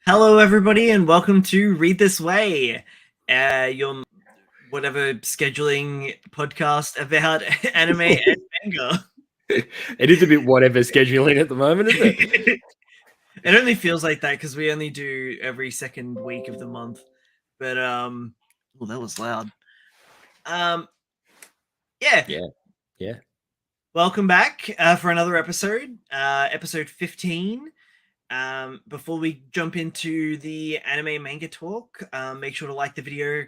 Hello, everybody, and welcome to Read This Way, your whatever scheduling podcast about anime and manga. It is a bit whatever scheduling at the moment, isn't it? It only feels like that because we only do every second week of the month. But well, that was loud. Yeah. Yeah. Welcome back for another episode, episode 15. Before we jump into the anime manga talk, make sure to like the video,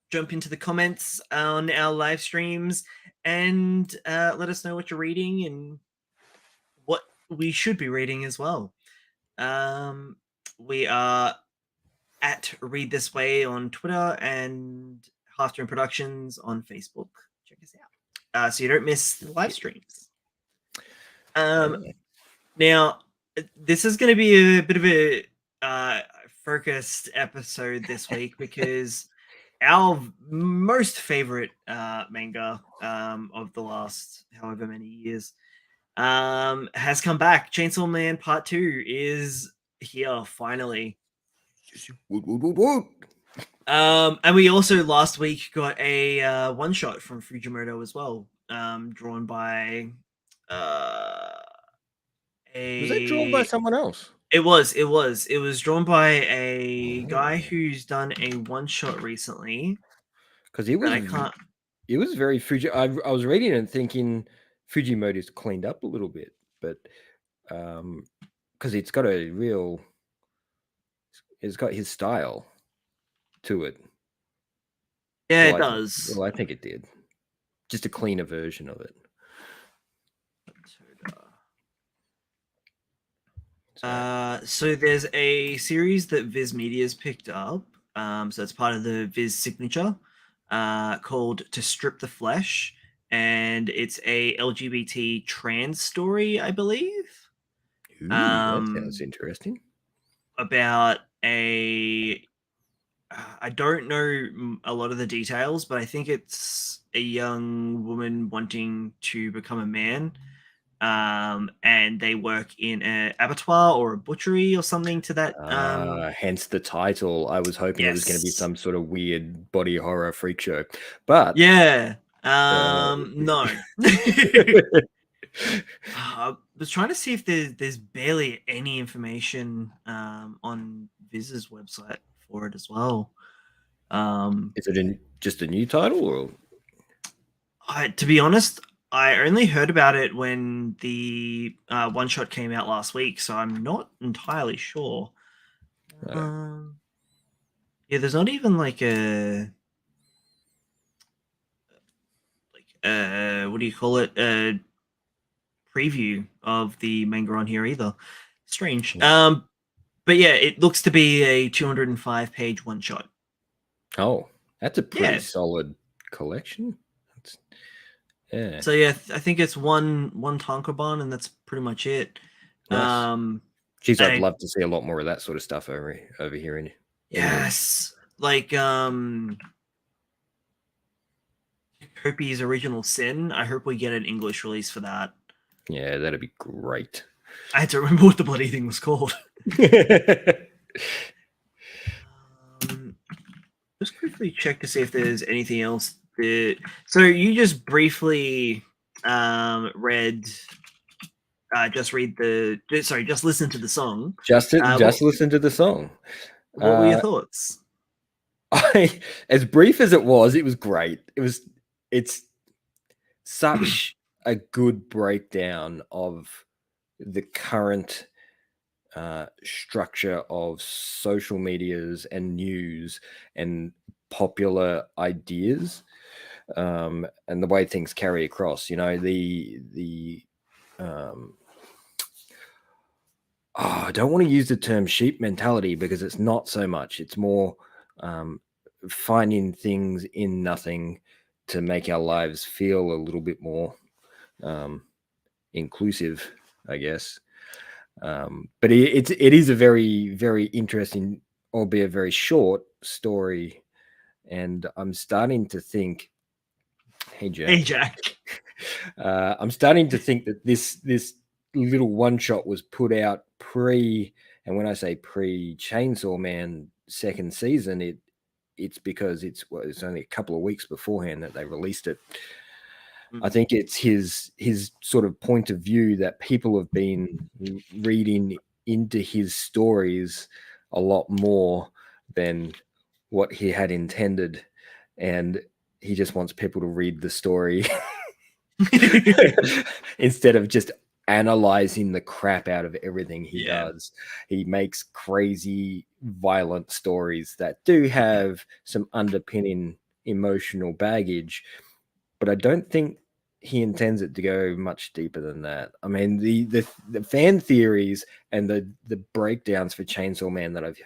jump into the comments on our live streams, and let us know what you're reading and what we should be reading as well. We are at Read This Way on Twitter and Halftone Productions on Facebook. Check us out so you don't miss the live streams. Now, this is going to be a bit of a focused episode this week because our most favorite manga of the last however many years has come back. Chainsaw Man Part 2 is here finally. And we also last week got a one shot from Fujimoto as well, drawn by Was that drawn by someone else? It was drawn by a guy who's done a one shot recently. Because it was very Fuji. I was reading it and thinking Fujimoto's cleaned up a little bit, but because it's got his style to it. Yeah, it does. Well, I think it did. Just a cleaner version of it. So there's a series that Viz Media's picked up. So it's part of the Viz signature, called To Strip the Flesh, and it's a LGBT trans story, I believe. Ooh, that sounds interesting. About I don't know a lot of the details, but I think it's a young woman wanting to become a man. And they work in an abattoir or a butchery or something to that. Hence the title. I was hoping it was going to be some sort of weird body horror freak show, but yeah, no. I was trying to see if there's barely any information on Viz's website for it as well. Is it just a new title, or? To be honest, I only heard about it when the one shot came out last week, so I'm not entirely sure. Yeah, there's not even like a what do you call it? A preview of the manga on here either. Strange. Yeah. But yeah, it looks to be a 205-page one shot. Oh, that's a pretty solid collection. Yeah. So yeah, I think it's one tankobon, and that's pretty much it. Nice. Jeez, I'd love to see a lot more of that sort of stuff over here in. Yes, like Kopi's Original Sin. I hope we get an English release for that. Yeah, that'd be great. I had to remember what the bloody thing was called. Just quickly check to see if there's anything else. So you just briefly just listen to the song. Just listen to the song. What were your thoughts? As brief as it was great. It's such a good breakdown of the current structure of social medias and news and popular ideas, and the way things carry across. You know, I don't want to use the term sheep mentality, because it's not so much. It's more finding things in nothing to make our lives feel a little bit more inclusive, I guess. But it is a very, very interesting, albeit very short story. And I'm starting to think, hey Jack. I'm starting to think that this little one shot was put out pre And when I say pre Chainsaw Man second season, it's because it's only a couple of weeks beforehand that they released it. I Mm. think it's his sort of point of view that people have been reading into his stories a lot more than what he had intended, and he just wants people to read the story instead of just analyzing the crap out of everything he Yeah. does. He makes crazy, violent stories that do have some underpinning emotional baggage, but I don't think he intends it to go much deeper than that. I mean, the fan theories and the breakdowns for Chainsaw Man that I've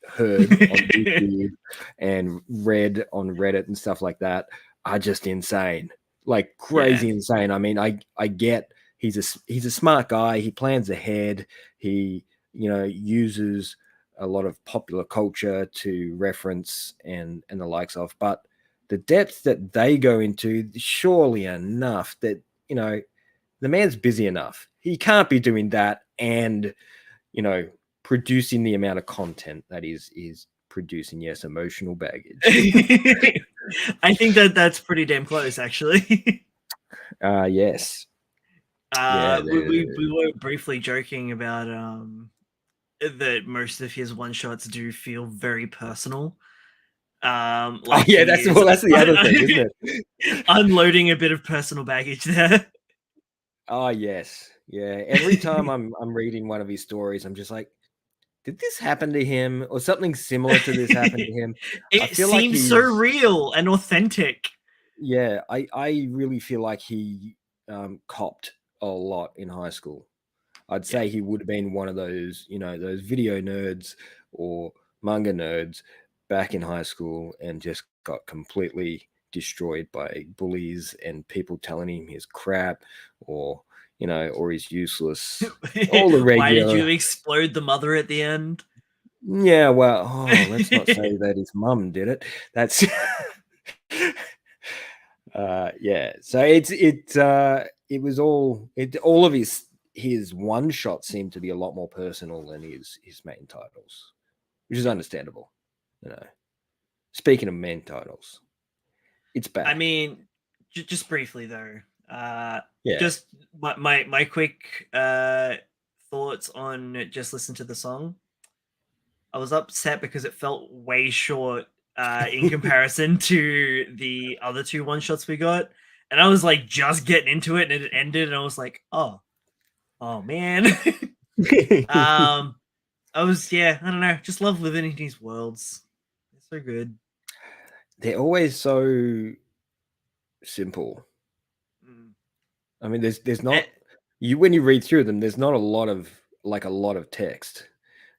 heard on YouTube and read on Reddit and stuff like that are just insane, like Yeah. crazy insane. I mean, I get he's a smart guy. He plans ahead. He uses a lot of popular culture to reference and the likes of, but the depth that they go into, surely enough that the man's busy enough. He can't be doing that and you know producing the amount of content that is producing. Yes, emotional baggage. I think that's pretty damn close, actually. Yes. Yeah. We were briefly joking about that most of his one shots do feel very personal. Oh Like yeah, he that's is well, that's the other thing, isn't it? unloading a bit of personal baggage there. Oh yes. Yeah. Every time I'm reading one of his stories, I'm just like, did this happen to him or something similar to this happen to him? I It feel like seems so he's real and authentic. yeah, I really feel like he copped a lot in high school. I'd Yeah. say he would have been one of those, those video nerds or manga nerds back in high school and just got completely destroyed by bullies and people telling him he's crap or, or he's useless. All the Why did regular. you explode the mother at the end? Yeah, well, let's not say that his mum did it. That's yeah. So it was all of his one shot seemed to be a lot more personal than his main titles, which is understandable. You know. Speaking of main titles, it's I back. mean, just briefly though, Yeah. just my quick thoughts on just listen to the song. I was upset because it felt way short in comparison to the other two one shots we got, and I was like just getting into it, and it ended, and I was like, oh man. um, I was I don't know, just love living in these worlds. It's so good. They're always so simple. Mm. I mean, there's Eh, not you when you read through them, there's not a lot of text.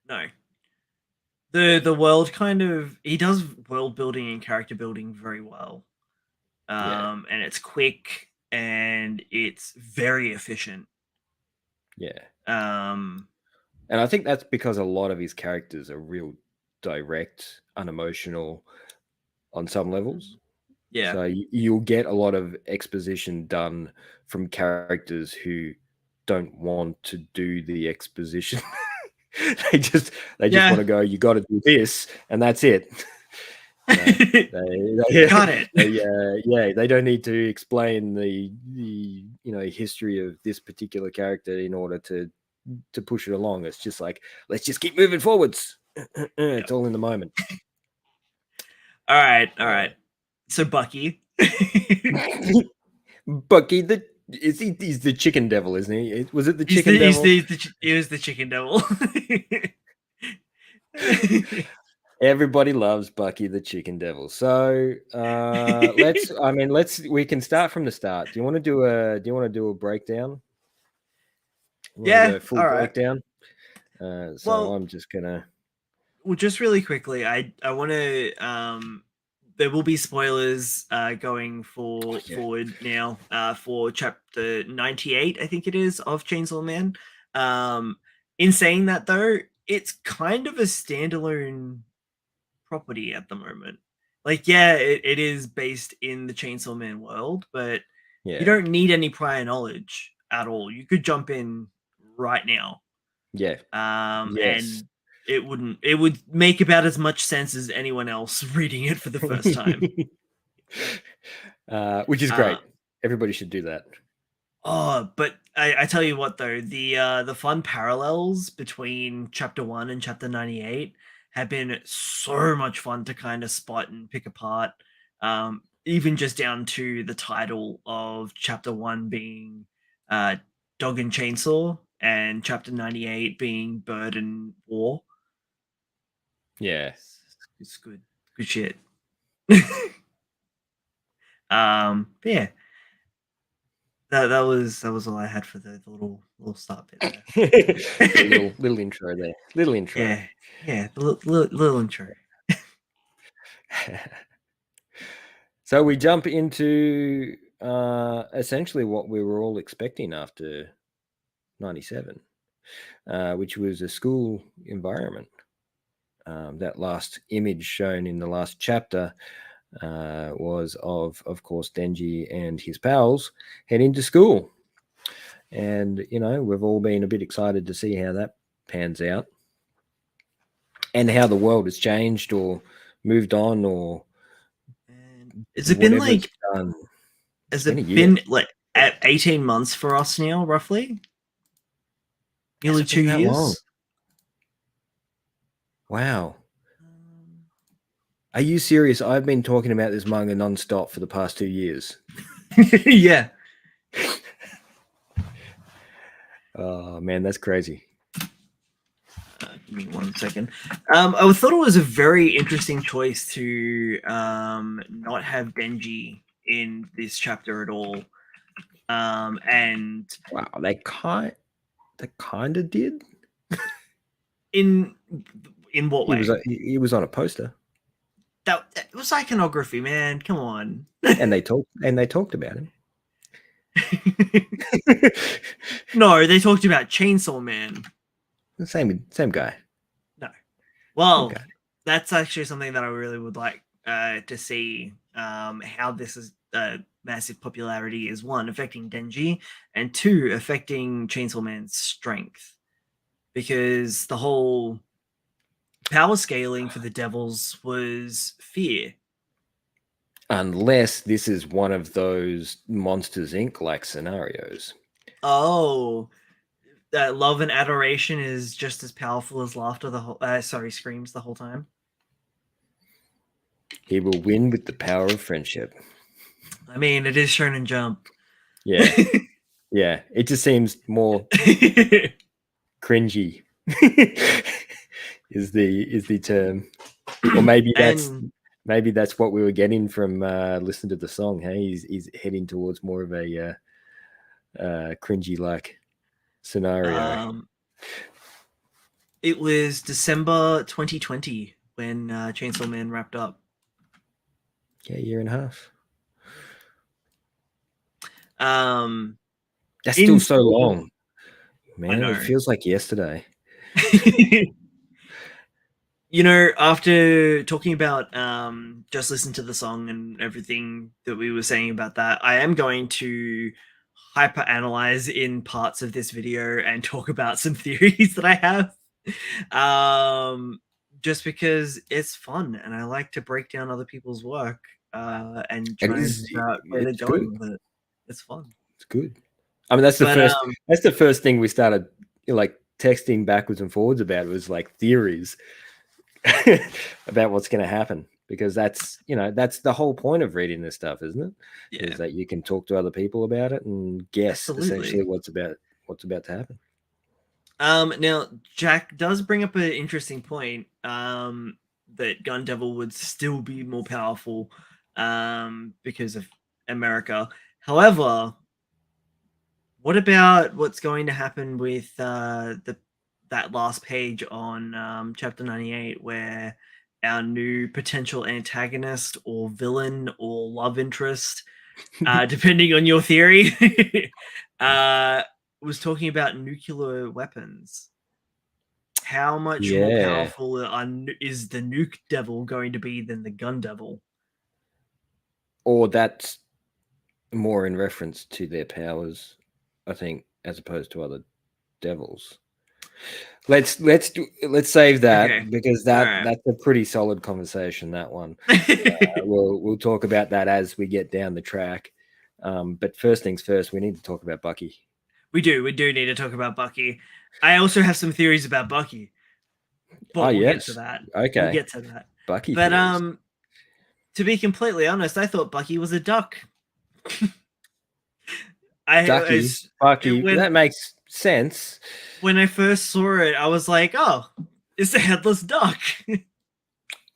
no, the world kind of he does world building and character building very well. Yeah. And it's quick and it's very efficient. Yeah. Um, And I think that's because a lot of his characters are real direct, unemotional on some levels. yeah. So you'll get a lot of exposition done from characters who don't want to do the exposition. they just they just want Yeah. to go. You got to do this, and that's it. You know, they, Got it. yeah, they don't need to explain the history of this particular character in order to push it along. It's just like let's just keep moving forwards. Yeah. It's all in the moment. All right. All Yeah. right. So Bucky. Bucky he's the chicken devil, isn't he? Was it the he's chicken the he's devil? the, the he was the chicken devil. Everybody loves Bucky the chicken devil. So we can start from the start. Do you want to do a breakdown? You want to Yeah. go full All right. breakdown? So Well, I'm just gonna just really quickly, I want to there will be spoilers going oh, for yeah. forward now for chapter 98, I think it is, of Chainsaw Man. Um in saying that though, it's kind of a standalone property at the moment. Like yeah, it is based in the Chainsaw Man world, but you Yeah. don't need any prior knowledge at all. You could jump in right now. Yeah. Yes. And it would make about as much sense as anyone else reading it for the first time. Which is Uh, great. Everybody should do that. Oh, but I tell you what though, the fun parallels between chapter 1 and chapter 98 have been so much fun to kind of spot and pick apart. Even just down to the title of chapter 1 being Dog and Chainsaw and chapter 98 being Bird and War. Yeah. It's good. Good shit. But yeah, that was all I had for the little start bit there. little intro there. Little intro. Yeah, little intro. So we jump into essentially what we were all expecting after 97, which was a school environment. That last image shown in the last chapter was of course, Denji and his pals heading to school. And, we've all been a bit excited to see how that pans out and how the world has changed or moved on or And has it been whatever it's like? done. It's Has been a it year. been like at 18 months for us now, roughly? Has Nearly it two been that long? years. Wow. Are you serious? I've been talking about this manga nonstop for the past 2 years. Yeah. Oh man, that's crazy. Give me 1 second. I thought it was a very interesting choice to not have Denji in this chapter at all. And Wow, they kind of did. in what way? He was on a poster, That it was iconography, man. Come on. and they talked about him. No, they talked about Chainsaw Man. The same guy. No. Well, Okay. that's actually something that I really would like to see how this is massive popularity is one affecting Denji and two affecting Chainsaw Man's strength, because the whole power scaling for the devils was fear. Unless this is one of those Monsters Inc. like scenarios. Oh, that love and adoration is just as powerful as laughter the whole screams the whole time. He will win with the power of friendship. I mean, it is Shonen Jump. Yeah. Yeah. It just seems more cringy is the term. Or maybe that's what we were getting from listening to the song. Hey, he's heading towards more of a cringy like scenario. It was December 2020 when Chainsaw Man wrapped up. Yeah, year and a half. That's still so long, man. It feels like yesterday. After talking about just listen to the song and everything that we were saying about that, I am going to hyper analyze in parts of this video and talk about some theories that I have. Just because it's fun and I like to break down other people's work and try and figure out where they're going with it. It's fun. It's good. I mean, that's the first thing we started like texting backwards and forwards about, was like theories about what's going to happen, because that's the whole point of reading this stuff, isn't it? Yeah. Is that you can talk to other people about it and guess essentially what's about to happen. Now Jack does bring up an interesting point, that Gun Devil would still be more powerful because of America. However, what about what's going to happen with that last page on chapter 98, where our new potential antagonist or villain or love interest, depending on your theory, was talking about nuclear weapons? How much more powerful is the Nuke Devil going to be than the Gun Devil? Or that's more in reference to their powers, I think, as opposed to other devils. Let's save Okay. that because All right. that's a pretty solid conversation. That one. We'll talk about that as we get down the track. But first things first, we need to talk about Bucky. We do need to talk about Bucky. I also have some theories about Bucky, Oh but we'll get to yes. that. We'll Okay. get to that. Bucky But theories. to be completely honest, I thought Bucky was a duck. I Ducky, was Bucky. when That makes sense. I first saw it, I was like, "Oh, it's a headless duck."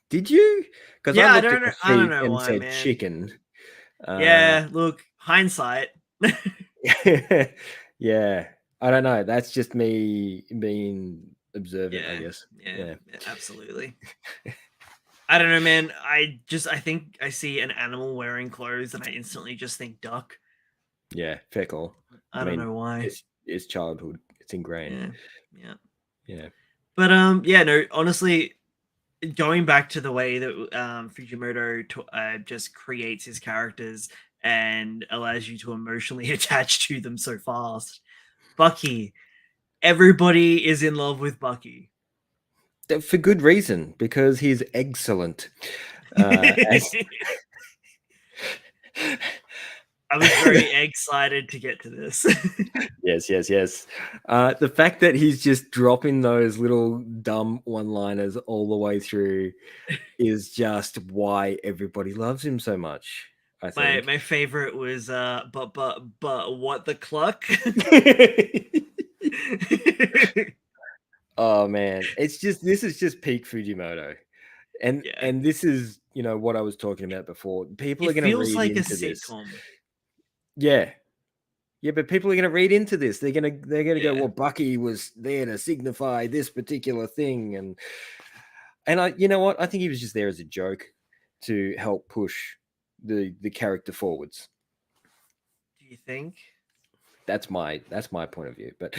Did you? Because I Yeah, looked at the I don't feet know and why, said man. chicken. Yeah, look, hindsight. Yeah, I don't know. That's just me being observant, I Yeah, guess. yeah, Yeah, absolutely. I don't know, man. I think I see an animal wearing clothes and I instantly just think duck. yeah, fair call. I I don't mean, know why. it's childhood. It's ingrained. Yeah, yeah. Yeah, But yeah, no. Honestly, going back to the way that Fujimoto just creates his characters and allows you to emotionally attach to them so fast. Bucky, everybody is in love with Bucky. for good reason because he's excellent. As I was very excited to get to this. yes, yes, yes. The fact that he's just dropping those little dumb one-liners all the way through is just why everybody loves him so much, I my think. my favorite was but what the cluck? Oh man, this is just peak Fujimoto. Yeah. And this is, what I was talking about before. People It are going to feels read like a into this. sitcom. Yeah. Yeah, but people are going to read into this. They're going to go, Yeah. well, Bucky was there to signify this particular thing and you know what? I think he was just there as a joke to help push the character forwards. Do you think? That's my point of view. But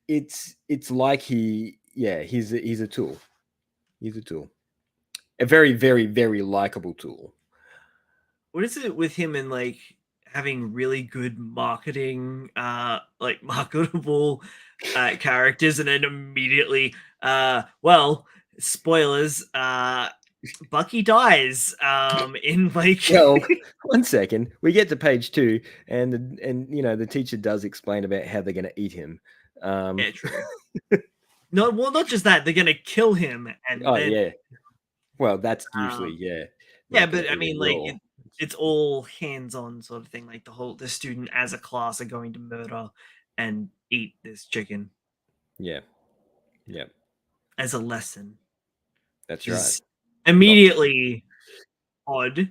it's like he's a tool. He's a tool. A very, very, very likable tool. What is it with him and like having really good marketing, like marketable characters, and then immediately, well, spoilers, Bucky dies, in like, Well, one second. We get to page 2, and the teacher does explain about how they're going to eat him. yeah, true. No, well, not just that, they're gonna kill him, and Oh then, yeah. Well, that's um, usually they're yeah, not going but to I eat him mean, like raw. it's all hands-on sort of thing. Like the student as a class are going to murder and eat this chicken Yeah, yeah, as a lesson, that's which right. is Not immediately odd,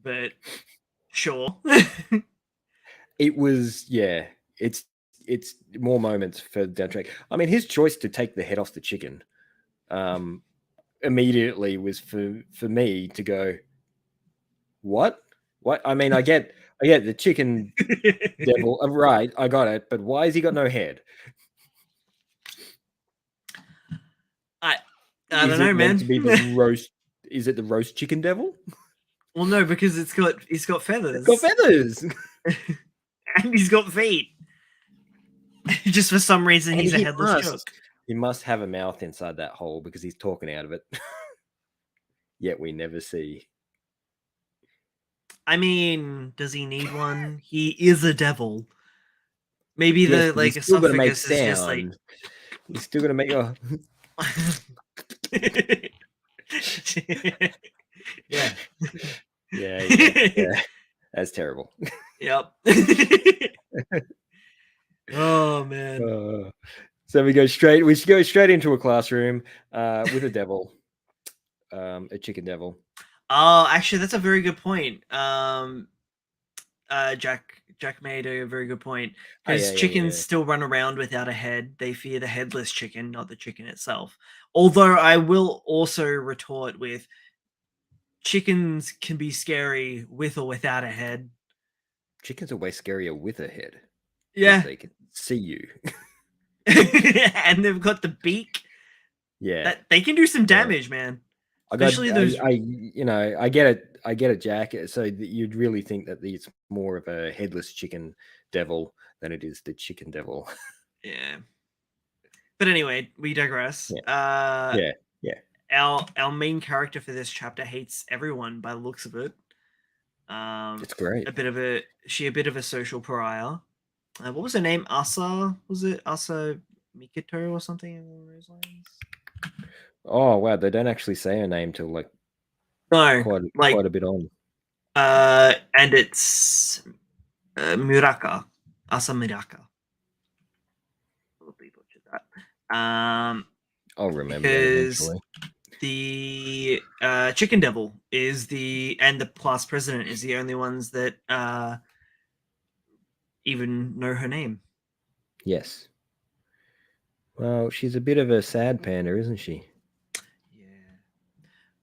but sure. it was it's more moments for down track. I mean, his choice to take the head off the chicken um immediately was for me to go, what? What? I mean, I get the chicken devil. Right, I got it, but why has he got no head? I I don't Is know, it meant man. to be the roast? Is it the roast chicken devil? Well, no, because he's got It's got feathers feathers, and he's got feet. Just for some reason, and he's a headless chook. he must have a mouth inside that hole because he's talking out of it. Yet we never see. I mean, does he need one? He is a devil. Maybe Yes, the but he's like still got to make esophagus is just like. sound. He's still got to make a. Yeah. Yeah. That's terrible. Yep. Oh man. So we should go straight into a classroom with a devil, a chicken devil. Oh, actually, that's a very good point. Jack made a very good point Oh because chickens yeah. still run around without a head. They fear the headless chicken, not the chicken itself. Although I will also retort with chickens can be scary with or without a head. Chickens are way scarier with a head because Yeah. they can see you. And they've got the beak Yeah, that they can do some yeah. damage, man. I got, Especially those. I get it. I get it, Jack. So that you'd really think that it's more of a headless chicken devil than it is the chicken devil. Yeah. But anyway, we digress. Yeah. Our main character for this chapter hates everyone by the looks of it. It's great. A bit of a social pariah. What was her name? Asa? Was it Asa Mikito or something along those lines? Oh wow, they don't actually say her name till like No, quite a bit on. And it's Muraka, Asa Muraka. Probably butchered that. I'll remember that Because eventually. the Chicken Devil and the class president is the only ones that even know her name. Yes. Well, she's a bit of a sad panda, isn't she? Yeah.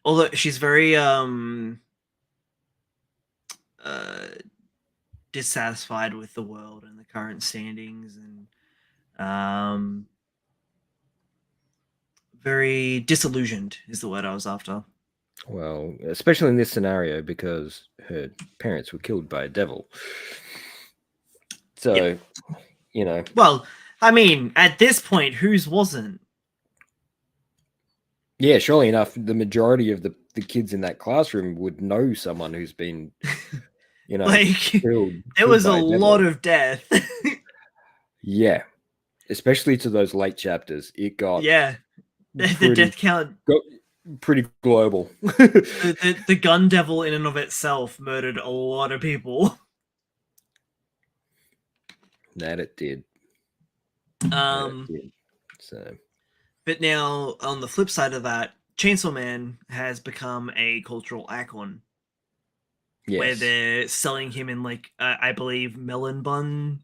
Although she's very dissatisfied with the world and the current standings, and very disillusioned is the word I was after. Well, especially in this scenario because her parents were killed by a devil. So, Yeah. you know. Well, I mean, at this point, whose wasn't? Yeah, surely enough, the majority of the kids in that classroom would know someone who's been, Like, killed there was a by lot of death. Yeah, especially to those late chapters. It got Yeah, the death count got pretty global. the gun devil in and of itself murdered a lot of people. That it did. So, But now on the flip side of that, Chainsaw Man has become a cultural icon. Where yes. they're selling him in like I believe melon bun.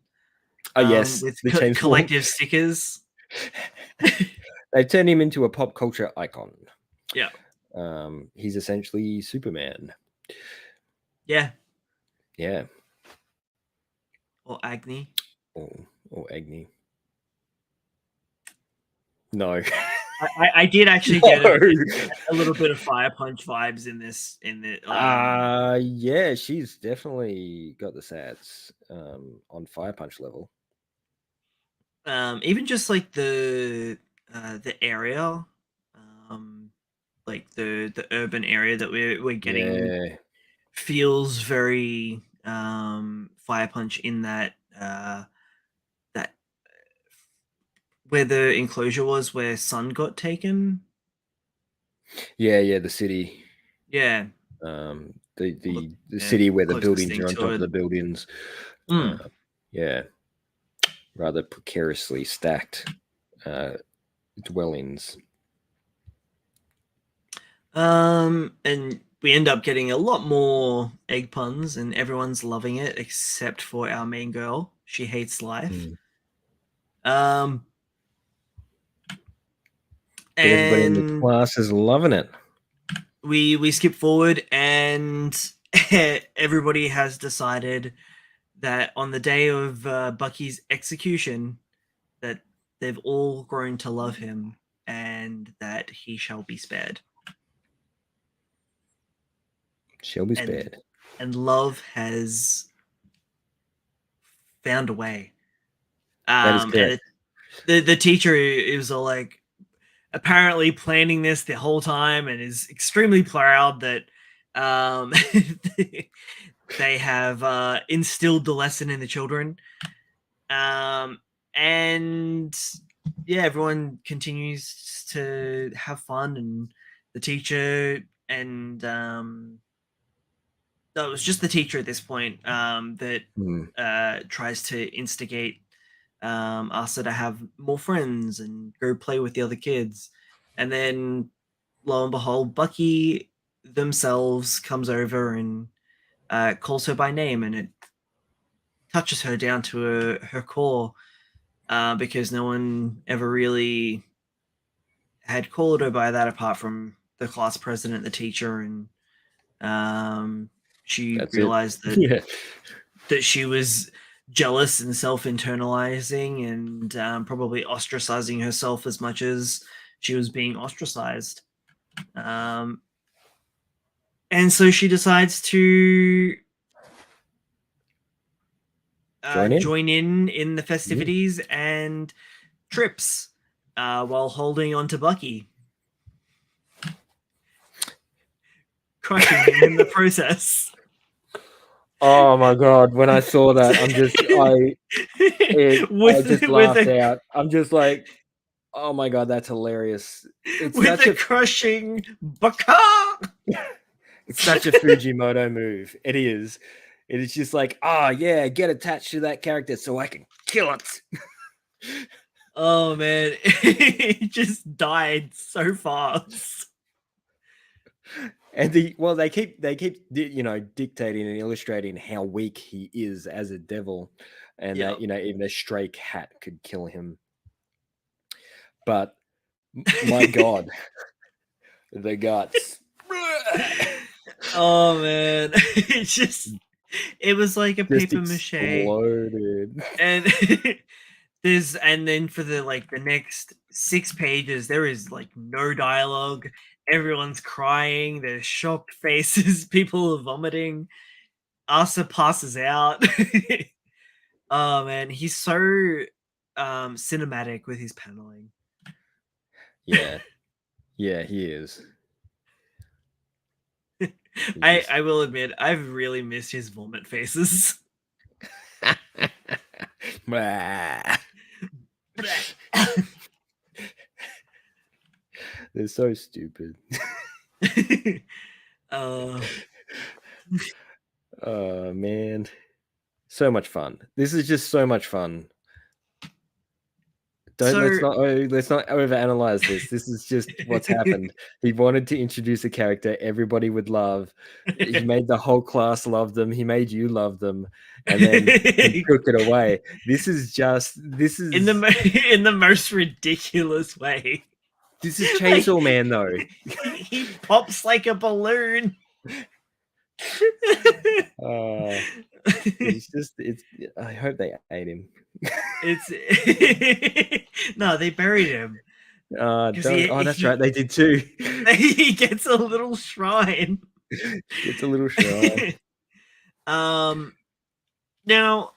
Yes, with the chainsaw. collective stickers. They turned him into a pop culture icon. Yeah. He's essentially Superman. Yeah. Yeah. Or Agni. Or Agni. No. I did actually get a little bit of Fire Punch vibes in this. Yeah, she's definitely got the sats on Fire Punch level. Even just like the area, like the urban area that we're getting feels very Fire Punch in that that where the enclosure was where Sun got taken. Yeah, the city. Yeah. The city where the buildings are on top of the buildings. Yeah. Rather precariously stacked dwellings. And we end up getting a lot more egg puns, and everyone's loving it except for our main girl. She hates life. But everybody in the class is loving it. We skip forward, and everybody has decided that on the day of Bucky's execution, that they've all grown to love him, and that he shall be spared. Shall be spared. And love has found a way. That is correct. And the teacher is all like apparently planning this the whole time and is extremely proud that they have instilled the lesson in the children. And yeah, everyone continues to have fun, and the teacher and it was just the teacher at this point that tries to instigate Asa to have more friends and go play with the other kids. And then lo and behold, Bucky themselves comes over and calls her by name, and it touches her down to her core because no one ever really had called her by that apart from the class president, the teacher, and she realized that she was jealous and self-internalizing and probably ostracizing herself as much as she was being ostracized. And so she decides to join in the festivities and trips while holding on to Bucky, crushing him in the process. Oh my god! When I saw that, I just with laughed out. I'm just like, oh my god, that's hilarious. It's such a a crushing Baka. it's such a Fujimoto move. It is. It is just like, oh yeah, get attached to that character so I can kill it. Oh man, it just died so fast. And they keep dictating and illustrating how weak he is as a devil, and Yep. that even a stray cat could kill him. But my god, the guts. Oh man, it was like a Just paper mache, exploded. and and then for the next 6 pages, there is like no dialogue. Everyone's crying. There's shocked faces. People are vomiting. Asa passes out. Oh man, he's so cinematic with his paneling. Yeah, yeah, he is. I will admit, I've really missed his vomit faces. They're so stupid. uh, Oh man, so much fun. This is just so much fun. Let's not overanalyze this. This is just what's happened. He wanted to introduce a character everybody would love. He made the whole class love them. He made you love them, and then he took it away. This is in the most ridiculous way. This is Chainsaw Man, though. He pops like a balloon. I hope they ate him. No, they buried him. That's right, they did too. He gets a little shrine. Gets a little shrine. Now,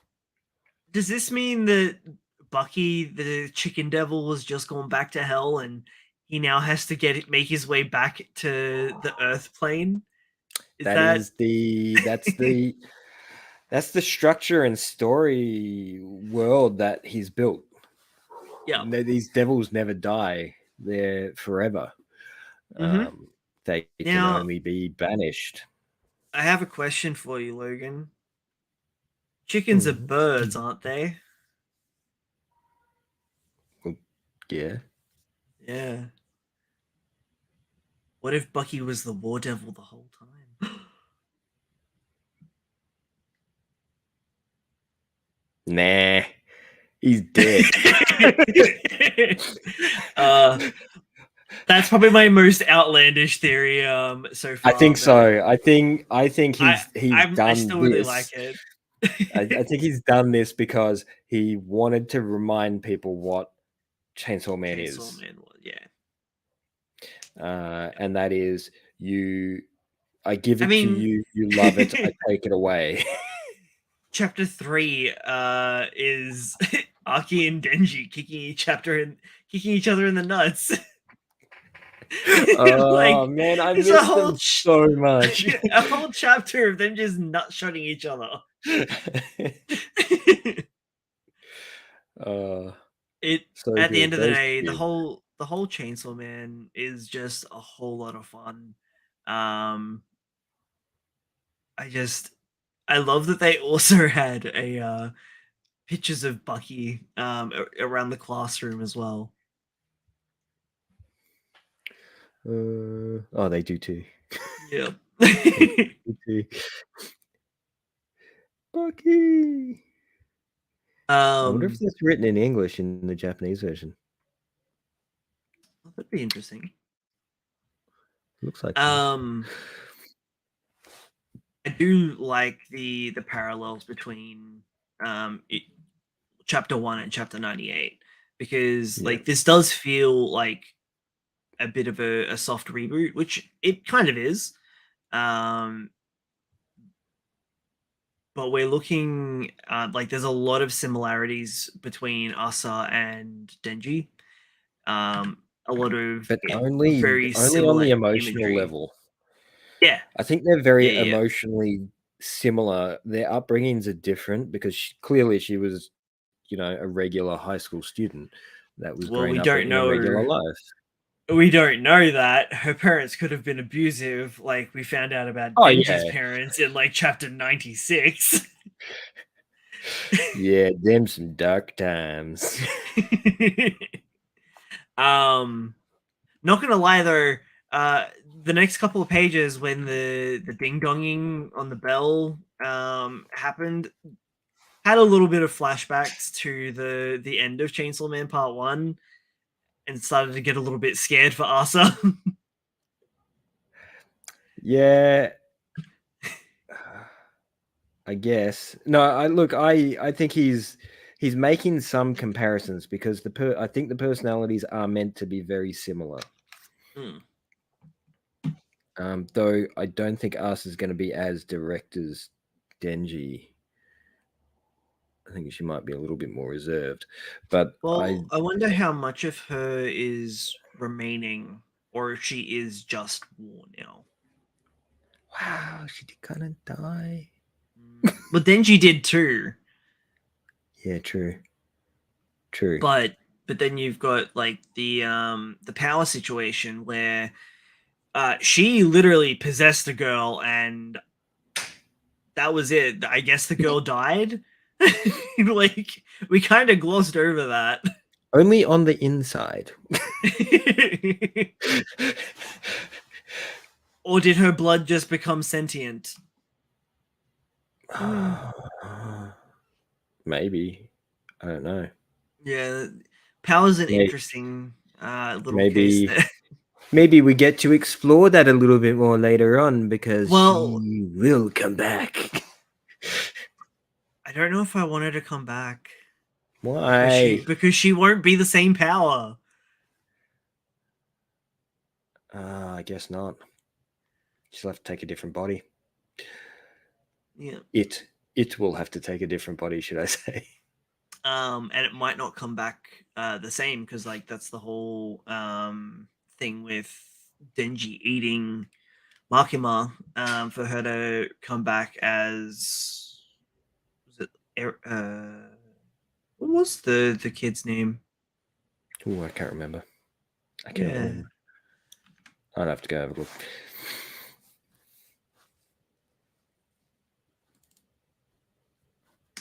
does this mean that Bucky, the chicken devil, has just gone back to hell and he now has to make his way back to the Earth plane? That's the structure and story world that he's built. Yeah, these devils never die; they're forever. Mm-hmm. They can only be banished. I have a question for you, Logan. Chickens are birds, aren't they? Yeah. Yeah. What if Bucky was the war devil the whole time? Nah, he's dead. That's probably my most outlandish theory so far. I think so. I think he's done I still really this. like it. I think he's done this because he wanted to remind people what Chainsaw Man is. Chainsaw Man was, yeah. And that is I give it to you, you love it, I take it away. Chapter 3 is Aki and Denji kicking each other in the nuts. Oh man, I miss them so much. A whole chapter of them just nut shotting each other. At the end of the day, the whole Chainsaw Man is just a whole lot of fun. I love that they also had a pictures of Bucky around the classroom as well. They do too. Yeah. Bucky. I wonder if that's written in English in the Japanese version. That'd be interesting. Looks like I do like the parallels between chapter 1 and chapter 98 because this does feel like a bit of a soft reboot, which it kind of is. But we're looking there's a lot of similarities between Asa and Denji. A lot of but only very on similar the emotional imagery. level. Yeah, I think they're very yeah. emotionally similar. Their upbringings are different because clearly she was, a regular high school student that was Well, growing up in a regular life. we don't know that her parents could have been abusive, like we found out about Oh Denji's yeah, parents in like chapter 96. yeah, them some dark times. um Not gonna lie though, uh the next couple of pages when the ding donging on the bell happened had a little bit of flashbacks to the end of Chainsaw Man Part 1 and started to get a little bit scared for Asa. Yeah, I guess. No, I think he's making some comparisons because I think the personalities are meant to be very similar. Hmm. Though I don't think Us is going to be as direct as Denji. I think she might be a little bit more reserved. But Well, I wonder how much of her is remaining or if she is just war now. wow, she did kind of die. But Denji did too. Yeah, true. True. But then you've got like the power situation where she literally possessed a girl and that was it. I guess the girl died. Like we kind of glossed over that. Only on the inside. Or did her blood just become sentient? Mm. Maybe. I don't know. Yeah, power's an Maybe, interesting little case maybe there. maybe we get to explore that a little bit more later on because Well, she will come back. I don't know if I want her to come back Why? because she won't be the same power. I guess not. She'll have to take a different body. Yeah. It will have to take a different body, should I say? And it might not come back the same because like that's the whole thing with Denji eating Makima for her to come back as was it what was the kid's name? Oh, I can't remember. I can't Yeah, remember. I'd have to go have a look.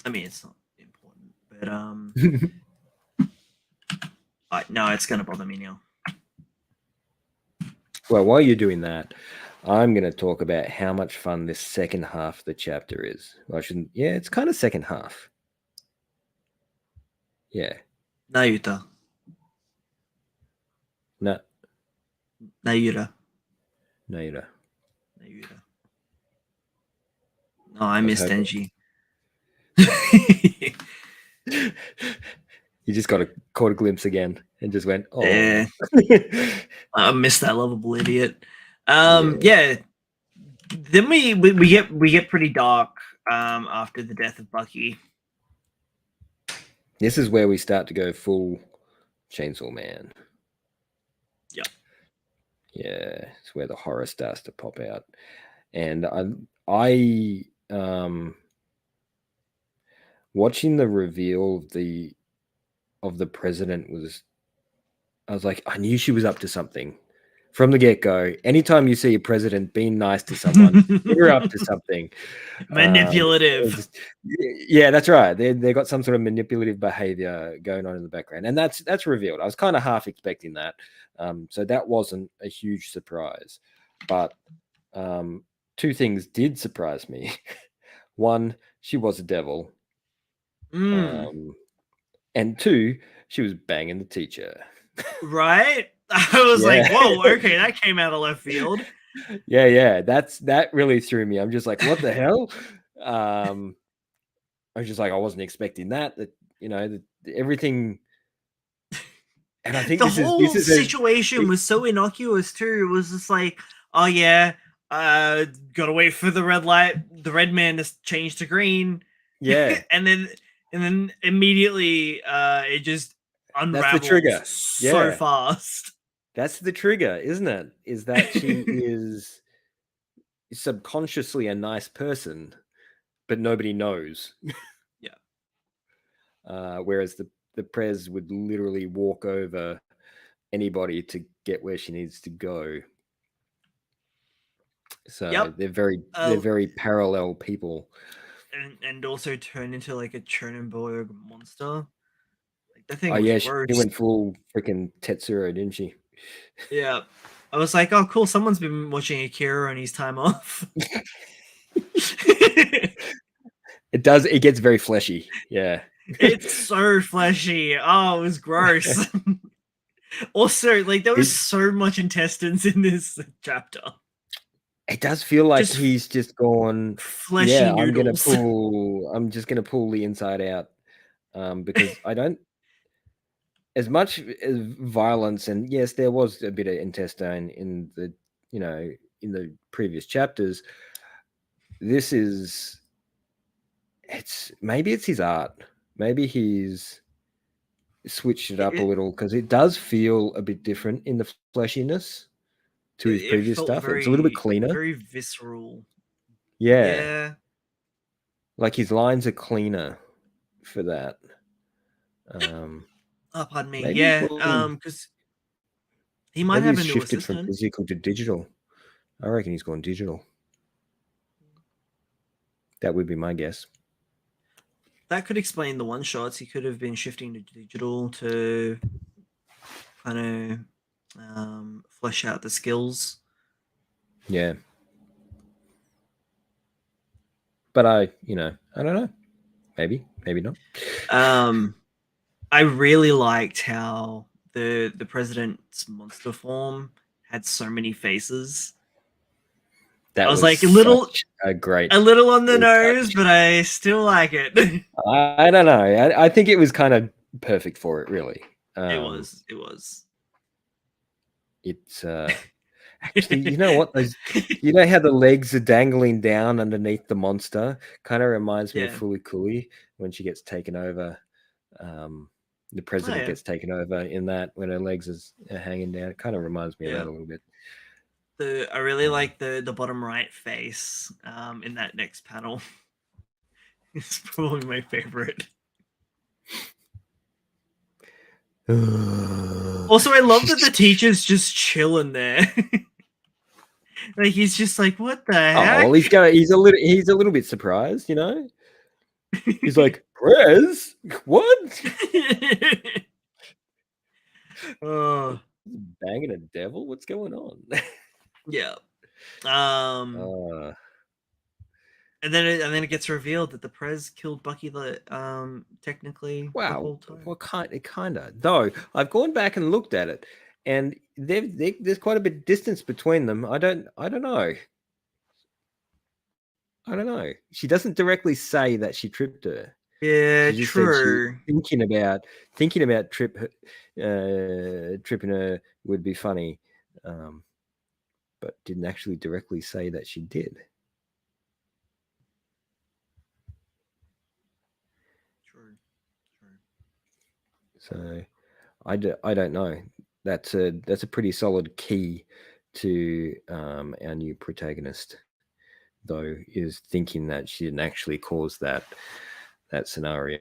I mean it's not important, but no, it's gonna bother me now. Well, while you're doing that, I'm going to talk about how much fun this second half of the chapter is. Well, I shouldn't. Yeah, it's kind of second half. Yeah. Nayuta, No, Nayuta, no, you don't. Nayuta. No, I I was miss hoping. Denji. You just got caught a glimpse again and just went, oh. Yeah, I miss that lovable idiot. Yeah. Yeah. Then we get pretty dark after the death of Bucky. This is where we start to go full Chainsaw Man. Yeah. Yeah, it's where the horror starts to pop out. And I watching the reveal of the president was, I was like, I knew she was up to something from the get-go. Anytime you see a president being nice to someone, you're up to something. Manipulative. Yeah, that's right. They got some sort of manipulative behavior going on in the background, and that's revealed. I was kind of half expecting that, so that wasn't a huge surprise. But two things did surprise me. One, she was a devil, Mm, and two, she was banging the teacher. right? I was Yeah, like, whoa, okay, that came out of left field. yeah. That really threw me. I'm just like, what the hell? I was just like, I wasn't expecting that. That everything. And I think The this whole is situation was so innocuous too. It was just like, oh yeah, gotta wait for the red light, the red man to change to green. yeah, and then immediately it just That's the unravels trigger. so Yeah. fast. That's the trigger, isn't it? Is that she is subconsciously a nice person, but nobody knows. Yeah. Whereas the Prez would literally walk over anybody to get where she needs to go. So Yep. they're very parallel people. And also turn into like a Chernenberg monster. Like that Oh thing was yeah, she gross. went full freaking Tetsuro, didn't she? Yeah. I was like, oh cool, someone's been watching Akira on his time off. It does. It gets very fleshy. Yeah. It's so fleshy. Oh, it was gross. Also, like there was so much intestines in this chapter. It does feel like Just he's just gone. fleshy Yeah, noodles. I'm just gonna pull the inside out, because I don't. As much as violence, and yes, there was a bit of intestine in the, in the previous chapters. This is. Maybe it's his art. Maybe he's switched it up a little because it does feel a bit different in the fleshiness to his It previous felt stuff. It's a little bit cleaner. very visceral. Yeah. Yeah. Like his lines are cleaner for that. Oh, pardon me. Maybe Yeah. Because he might have he's a new shifted from assistant. physical to digital. I reckon he's gone digital. That would be my guess. That could explain the one shots. He could have been shifting to digital to kind of flesh out the skills. Yeah. But I don't know. Maybe not. I really liked how the president's monster form had so many faces. That I was was like such a great a little on the little nose, touch. but I still like it. I don't know. I think it was kind of perfect for it, really. It was. It was. It's actually, you know what? You know how the legs are dangling down underneath the monster? Kind of reminds me of Yeah. Fooly Cooly when she gets taken over. The president yeah. gets taken over in that when her legs are hanging down. It kind of reminds me of Yeah. that a little bit. I really like the bottom right face in that next panel. It's probably my favorite. Also, I love that the teacher's just chilling there. Like he's just like, what the heck? Oh, well, he's a little bit surprised, you know. He's like, Prez, what? Oh Banging a devil? What's going on? yeah. Uh, And then it gets revealed that the Prez killed Bucky technically the wow. whole time. Well, kind of. Though I've gone back and looked at it, and there's quite a bit of distance between them. I don't know. I don't know. She doesn't directly say that she tripped her. Yeah, She just said she true. thinking about tripping her would be funny, but didn't actually directly say that she did. True. So I don't know. That's a pretty solid key to our new protagonist, though, is thinking that she didn't actually cause that scenario.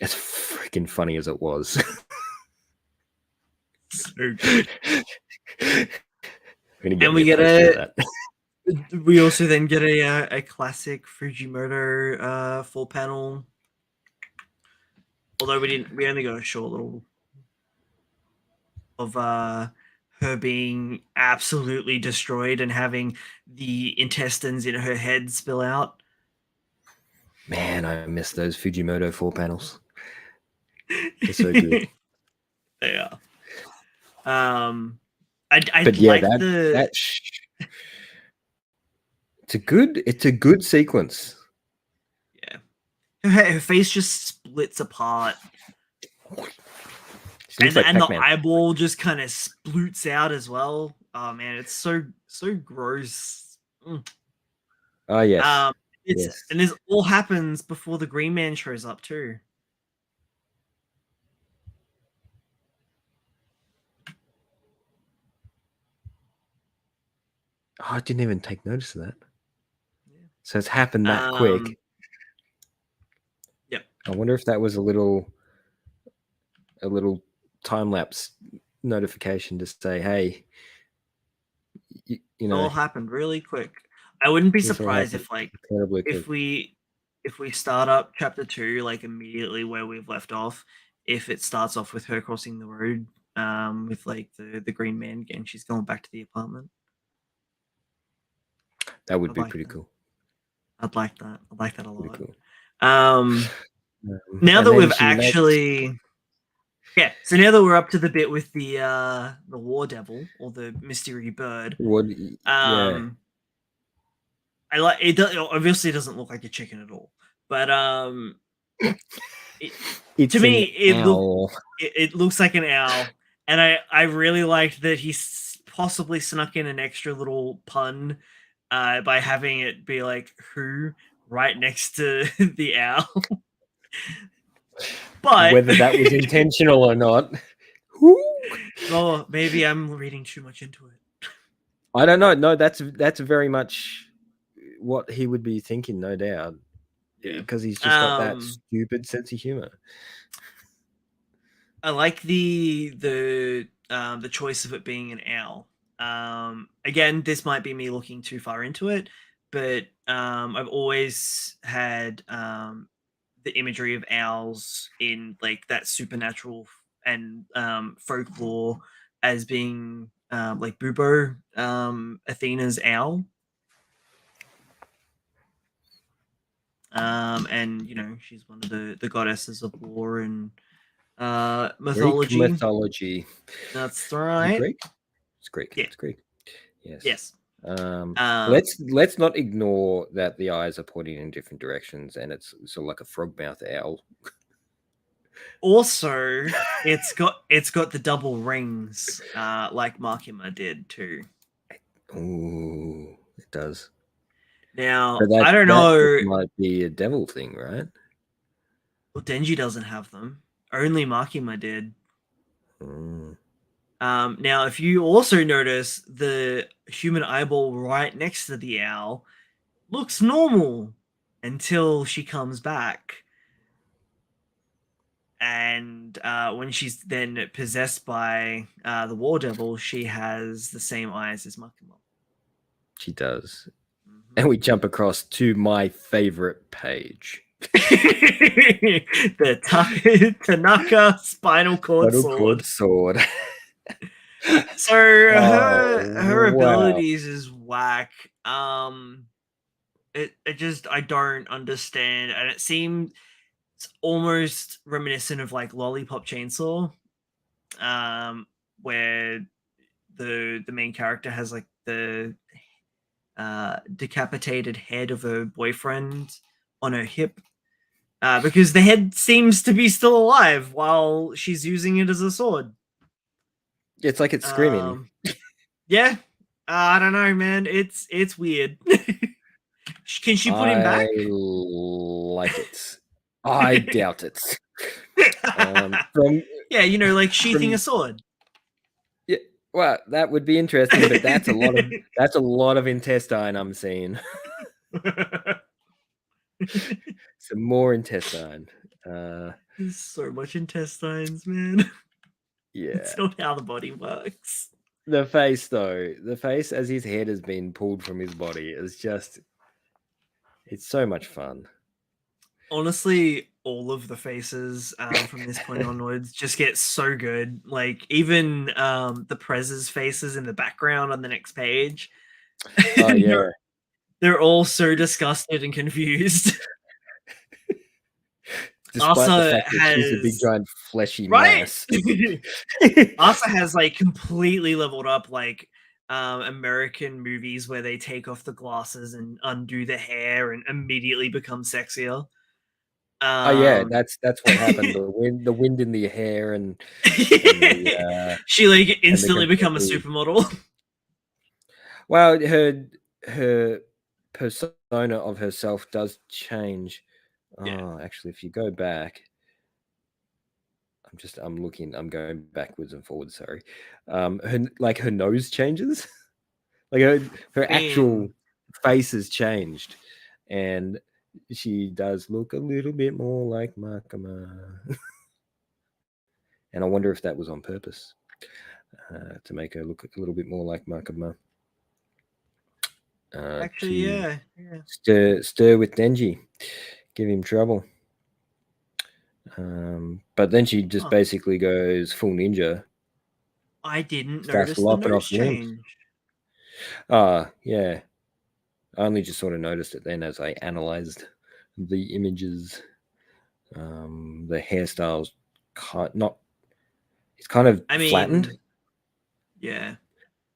As freaking funny as it was. So good. And we get we also then get a classic Fujimoto full panel. Although we only got a short little of her being absolutely destroyed and having the intestines in her head spill out. Man, I miss those Fujimoto 4 panels. They're so good. Yeah. I But yeah, like the it's a good sequence. yeah. Her face just splits apart. And Like the Pac-Man. eyeball just kind of sploots out as well. Oh man, it's so gross. Oh yes. It's and this all happens before the Green Man shows up too. I didn't even take notice of that. Yeah. So it's happened that quick. Yep. I wonder if that was a little time lapse notification to say, hey, you know, All happened really quick. I wouldn't be this all surprised happened if like incredibly quick. if we start up chapter 2 like immediately where we've left off, if it starts off with her crossing the road with like the green man and she's going back to the apartment. That would I'd be like pretty that. cool. I'd like that. I'd like that a Pretty lot. cool. Now And that then we've she makes actually so now that we're up to the bit with the war devil or the mystery bird, what? Yeah, I like it. Obviously, it doesn't look like a chicken at all, but it, to it's me, an owl. it looks like an owl, and I really liked that he possibly snuck in an extra little pun by having it be like "who" right next to the owl. But Whether that was intentional or not, oh, maybe I'm reading too much into it. I don't know. No, that's very much what he would be thinking, no doubt, Yeah. because he's just got that stupid sense of humor. I like the choice of it being an owl. Again, this might be me looking too far into it, but I've always had the imagery of owls in like that supernatural and folklore as being like Bubo, Athena's owl. And you know she's one of the goddesses of war and Greek mythology. mythology. That's Is it right. Greek? It's Greek. Yeah. It's Greek. Yes. Yes. Let's not ignore that the eyes are pointing in different directions, and it's sort of like a frog mouth owl. Also, it's got the double rings, like Makima did too. Ooh, it does. Now, But that I don't know. might be a devil thing, right? Well, Denji doesn't have them. Only Makima did. Mm. Now, if you also notice, the human eyeball right next to the owl looks normal until she comes back. And when she's then possessed by the war devil, she has the same eyes as Makima. She does. Mm-hmm. And we jump across to my favorite page. The Tanaka spinal cord sword. So her abilities is whack. It just I don't understand, and it seems almost reminiscent of like Lollipop Chainsaw, where the main character has like the decapitated head of her boyfriend on her hip. Because the head seems to be still alive while she's using it as a sword. It's like it's screaming. Yeah. I don't know, man. It's weird. Can she put him back? I like it. I doubt it. Yeah, you know, like sheathing a sword. Yeah, well, that would be interesting, but that's a lot of intestine I'm seeing. Some more intestine. There's so much intestines, man. Yeah. It's not how the body works. The face, though, as his head has been pulled from his body is just, it's so much fun. Honestly, all of the faces from this point onwards just get so good. Like even the Prez's faces in the background on the next page. Oh yeah. They're all so disgusted and confused. Despite the Asa fact that she's a big giant fleshy mass. Asa has like completely leveled up like American movies where they take off the glasses and undo the hair and immediately become sexier. Oh yeah, that's what happened. The wind in the hair and she like instantly become a supermodel. Well, her persona of herself does change. Yeah. Oh, actually, if you go back, I'm going backwards and forwards. Sorry, her nose changes. Like her actual mean, face has changed, and she does look a little bit more like Makima. And I wonder if that was on purpose to make her look a little bit more like Makima. actually, To yeah. stir with Denji, give him trouble. But then she just Huh. basically goes full ninja, I didn't starts notice the lopping nose off limbs. change. Yeah. I only just sort of noticed it then as I analyzed the images. The hairstyles, not it's kind of I flattened. mean, yeah.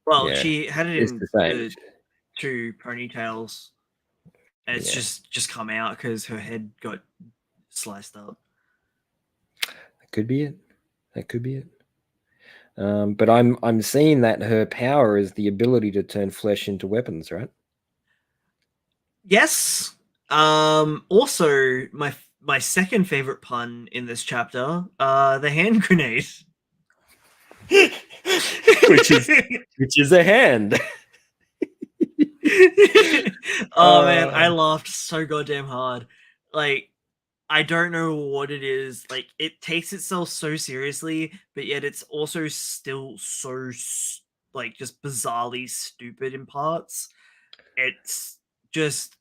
Well, Yeah, she had it it's in the same. the two ponytails, and it's Yeah, just come out because her head got sliced up. that could be it. That could be it. But I'm seeing that her power is the ability to turn flesh into weapons, right? Yes. Also, my second favorite pun in this chapter, the hand grenade. which is which is a hand. Oh man, I uh, laughed so goddamn hard. Like, I don't know what it is. Like, it takes itself so seriously, but yet it's also still so like just bizarrely stupid in parts. It's just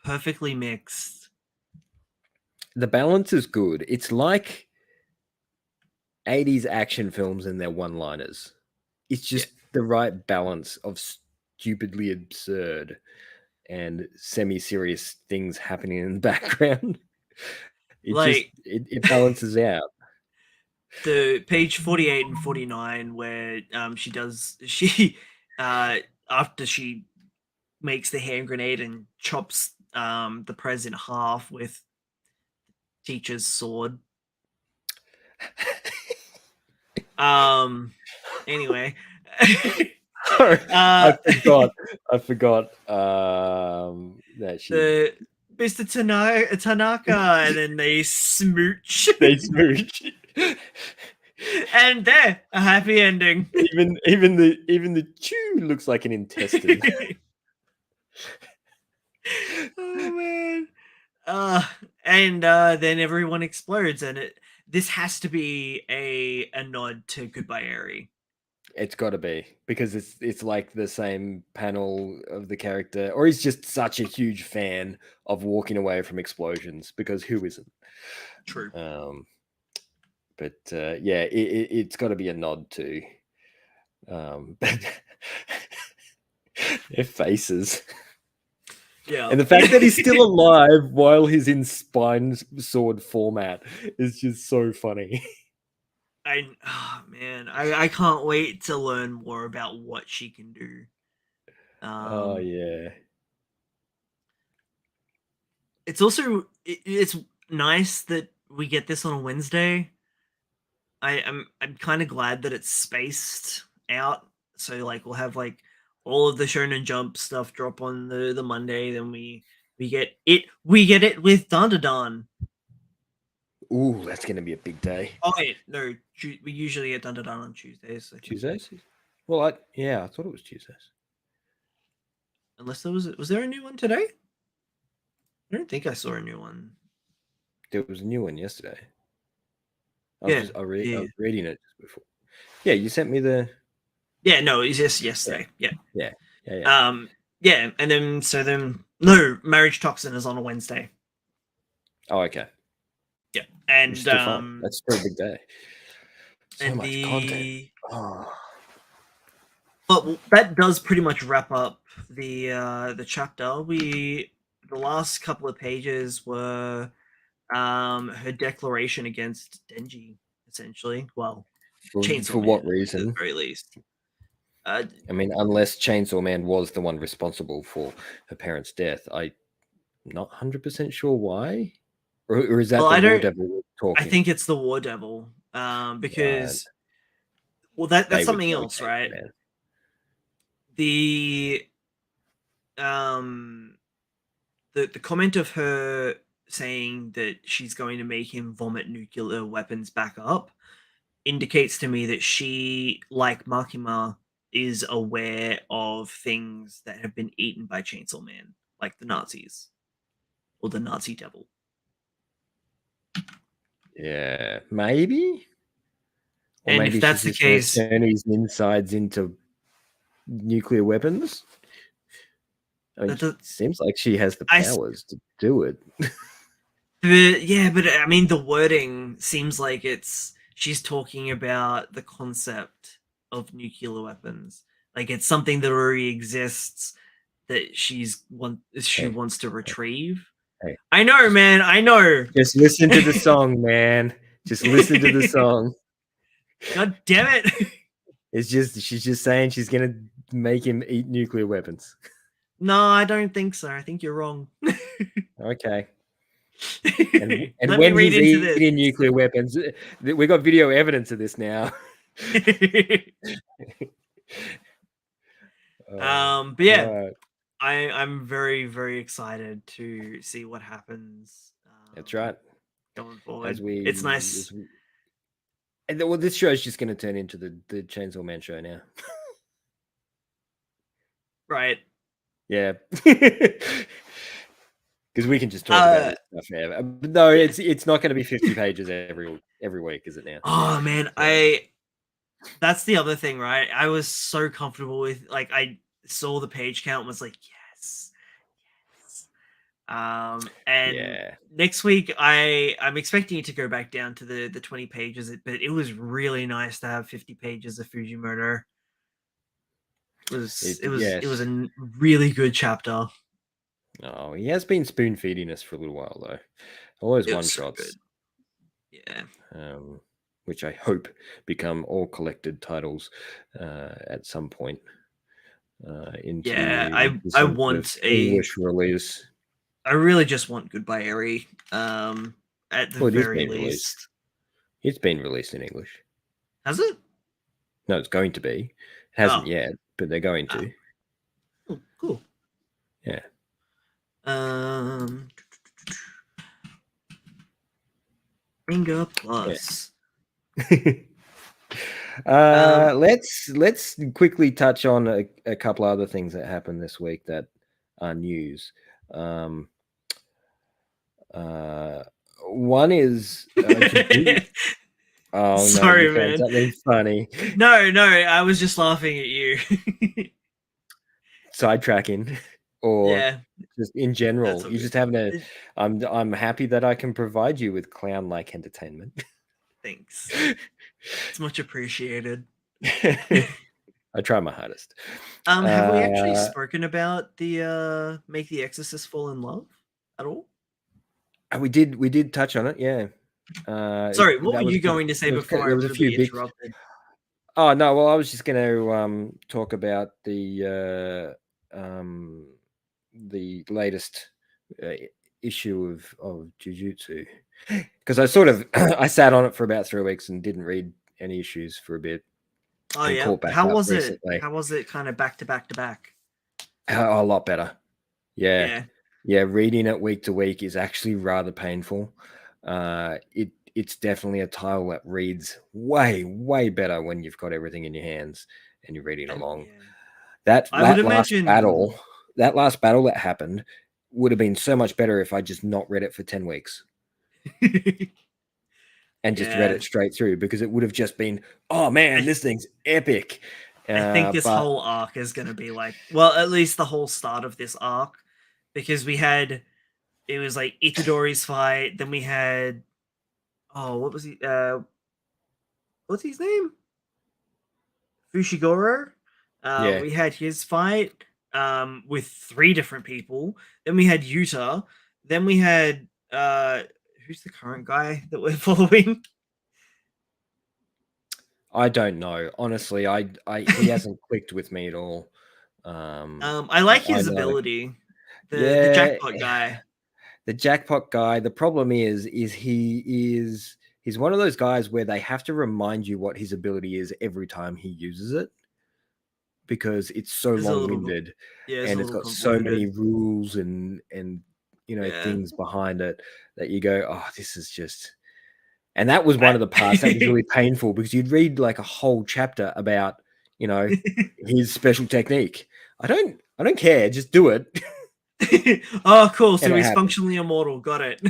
perfectly mixed. the balance is good. It's like 80s action films and their one-liners. It's Yeah, just the right balance of stupidly absurd and semi-serious things happening in the background. like It balances out. the page 48 and 49 where she after she makes the hand grenade and chops the prez in half with teacher's sword. Um anyway. I uh forgot. I forgot that she the Mr. Tanaka, and then they smooch. they smooch. And there, a happy ending. Even the chew looks like an intestine. Oh man. Uh and then everyone explodes, and this has to be a nod to Goodbye Eri. It's got to be because it's like the same panel of the character, or he's just such a huge fan of walking away from explosions. Because who isn't? True. Um, but yeah, it's got to be a nod to but their faces. Yeah. And the fact that he's still alive while he's in spine sword format is just so funny. Oh man, I can't wait to learn more about what she can do. Oh Um yeah. it's also it's nice that we get this on a Wednesday. I'm kind of glad that it's spaced out. So like we'll have like all of the Shonen Jump stuff drop on the Monday, then we get it with Dandadan. Ooh, that's gonna be a big day. Oh wait, no, we usually get Dandadan on Tuesdays, I think. Tuesdays? Well, I thought it was Tuesdays. Unless was there a new one today? I don't think I saw a new one. There was a new one yesterday. Yeah, I yeah, was reading it just before. Yeah, you sent me the yeah. No, it's just yeah yesterday. Yeah. yeah yeah. Yeah, and then no, Marriage Toxin is on a Wednesday. Oh, okay. Yeah, Which is and still fine. That's still a big day. So and much content. the Oh, but that does pretty much wrap up the chapter. The last couple of pages were her declaration against Denji, essentially. Well, Chainsaw for Man what at the reason? very least. Uh, I mean, unless Chainsaw Man was the one responsible for her parents' death, I'm not 100% sure why. Or is well, that the I War don't. Devil I talking? think it's the War Devil, Right. because well, that's They would something know else, Chainsaw right? Man. The um the comment of her saying that she's going to make him vomit nuclear weapons back up indicates to me that she, like Makima, is aware of things that have been eaten by Chainsaw Man, like the Nazis or the Nazi devil. Yeah, maybe. Or And maybe if she's that's the just going to case, turn his insides into nuclear weapons. I mean, it seems like she has the powers to do it. yeah, but I mean, the wording seems like she's talking about the concept of nuclear weapons. Like it's something that already exists that she wants to retrieve. Hey, I know, man. I know. Just listen to the song, man. Just listen to the song. God damn it. She's just saying she's gonna make him eat nuclear weapons. No, I don't think so. I think you're wrong. Okay. And Let me when read he's into this. eating nuclear weapons, we got video evidence of this now. But yeah, right. I'm very, very excited to see what happens. That's right. Going forward, As we, it's nice. And well, this show is just going to turn into the Chainsaw Man show now. Right. Yeah. Because we can just talk about this stuff forever. But no, yeah. it's not going to be 50 pages every week, is it now? Oh man, Yeah. that's the other thing, right? I was so comfortable with, like, I saw the page count and was like, yes. And next week I'm expecting it to go back down to the 20 pages, but it was really nice to have 50 pages of Fujimoto. It was a really good chapter. Oh, he has been spoon feeding us for a little while though. Always one shots. So yeah. Which I hope become all collected titles at some point. Into I want English release. I really just want Goodbye Eri. At the very least. It's been released in English. Has it? No, it's going to be. It hasn't yet, but they're going to. Oh, cool. Yeah. Manga Plus. Yeah. Let's quickly touch on a couple other things that happened this week that are news. One is oh sorry, no, man, something funny. No, I was just laughing at you. Sidetracking, or just in general, you're just having a. I'm happy that I can provide you with clown-like entertainment. Thanks. It's much appreciated. I try my hardest. Have we actually spoken about the Make the Exorcist Fall in Love at all? We did touch on it, yeah. Sorry, what were you going to say before I was a few interrupted? Oh no, well I was just going to talk about the latest issue of Jujutsu, because I sort of I sat on it for about 3 weeks and didn't read any issues for a bit. Oh yeah, how was it? How was it? Kind of back to back to back. A lot better. Yeah. Reading it week to week is actually rather painful. It's definitely a title that reads way better when you've got everything in your hands and you're reading along. That last battle that happened would have been so much better if I just not read it for 10 weeks. And just read it straight through, because it would have just been, oh man, this thing's epic. I think this whole arc is going to be like, well, at least the whole start of this arc, because it was like Itadori's fight, then we had, what was he? What's his name? Fushiguro. We had his fight with 3 different people. Then we had Yuta. Then we had who's the current guy that we're following? I don't know. Honestly, he hasn't clicked with me at all. I like his ability. The jackpot guy. The jackpot guy. The problem is he's one of those guys where they have to remind you what his ability is every time he uses it, because it's so long-winded, and it's got so many rules and things behind it that you go, oh, this is just. And that was one of the parts that was really painful, because you'd read like a whole chapter about his special technique. I don't care. Just do it. Oh, cool. And So it he's happened. functionally immortal. Got it.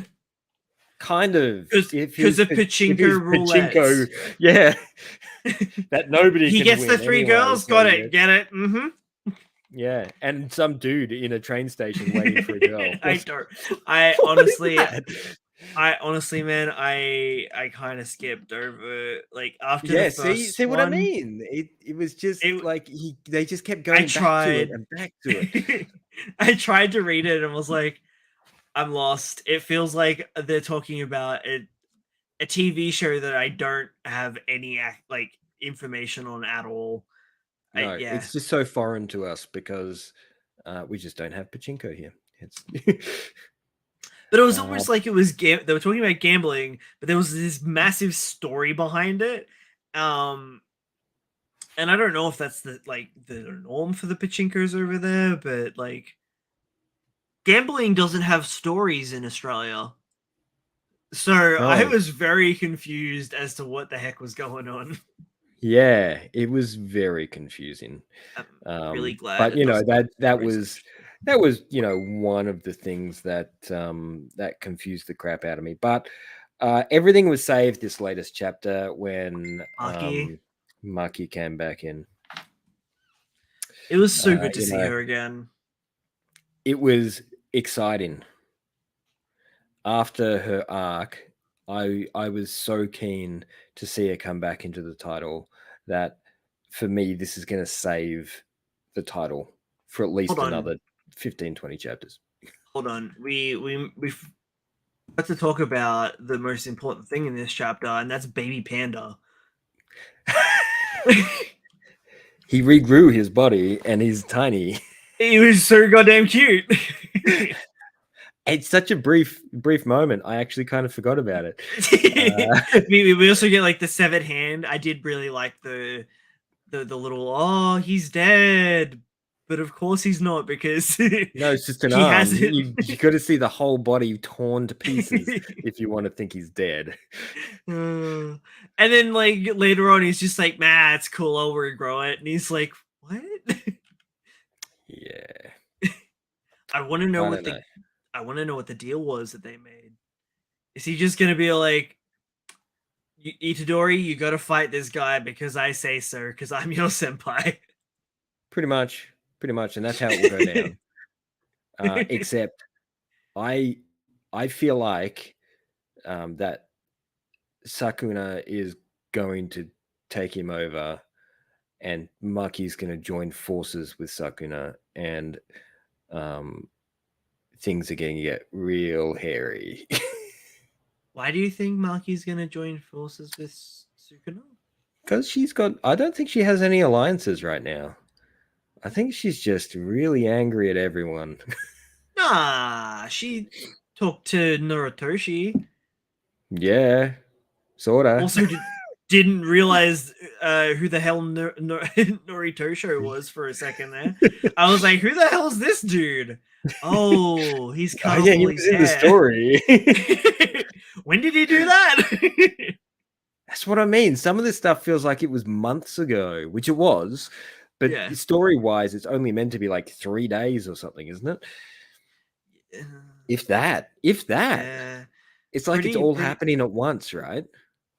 Kind of. Because of If it was pachinko roulettes. pachinko, yeah, that nobody He can gets the win 3 anyway. girls. So Got it. Get it. yeah, and some dude in a train station waiting for a girl. I don't. I What is honestly, that? man, I kind of skipped over like after the Yeah, see, first see what I one. mean? It was just It, like they just kept I going back to it tried. and back to it. I tried to read it and was like, I'm lost. It feels like they're talking about a TV show that I don't have any like information on at all. No, Yeah. it's just so foreign to us because we just don't have pachinko here. It's But it was uh, almost like it was they were talking about gambling, but there was this massive story behind it. Um, and I don't know if that's the norm for the pachinkos over there, but like gambling doesn't have stories in Australia. So I no, was very confused as to what the heck was going on. yeah, it was very confusing. I'm really glad But it doesn't have that stories in was one of the things that that confused the crap out of me. But everything was saved this latest chapter when Australia. Maki. Maki came back in. It was so good to You see know, her again. it was exciting. After her arc, I was so keen to see her come back into the title that for me this is going to save the title for at Hold least on, another 15, 20 chapters. hold on. We got to talk about the most important thing in this chapter, and that's Baby Panda. He regrew his body and he's tiny. He was so goddamn cute. It's such a brief moment. I actually kind of forgot about it. We also get like the severed hand. I did really like the little he's dead, but of course he's not because No, it's just an he arm. hasn't. You got to see the whole body torn to pieces if you want to think he's dead. And then like later on, he's just like, "Nah, it's cool. I'll regrow it." And he's like, "What?" Yeah, I want to know I what don't know. the deal was that they made. Is he just gonna be like, Itadori, you gotta fight this guy because I say so, because I'm your senpai? Pretty much, and that's how it will go down. Except, I feel like that Sakuna is going to take him over, and Maki's going to join forces with Sakuna, and things are going to get real hairy. Why do you think Maki's gonna join forces with Sukuna? Because I don't think she has any alliances right now. I think she's just really angry at everyone. Nah, she talked to Narutoshi. Yeah, sorta. Also, didn't realize who the hell Noritosho was for a second there. I was like, who the hell is this dude? Oh, he's Oh, cut off yeah, all he his was in the hair. story. When did he do that? That's what I mean. Some of this stuff feels like it was months ago, which it was, but Yeah. story-wise, it's only meant to be like 3 days or something, isn't it? If that. Yeah. It's like it's all happening at once, right?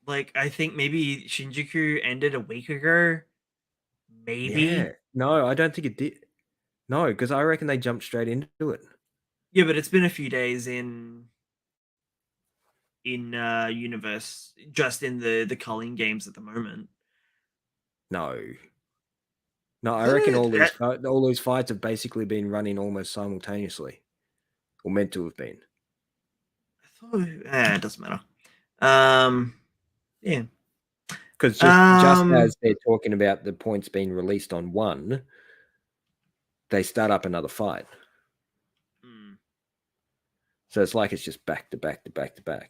Like, I think maybe Shinjuku ended a week ago. Yeah. Maybe. No, I don't think it did. No, because I reckon they jumped straight into it. Yeah, but it's been a few days in universe, just in the culling games at the moment. No. No, I reckon all those fights have basically been running almost simultaneously, or meant to have been. I thought, it doesn't matter. Yeah. Because just as they're talking about the points being released on one, they start up another fight. So it's like it's just back to back to back to back.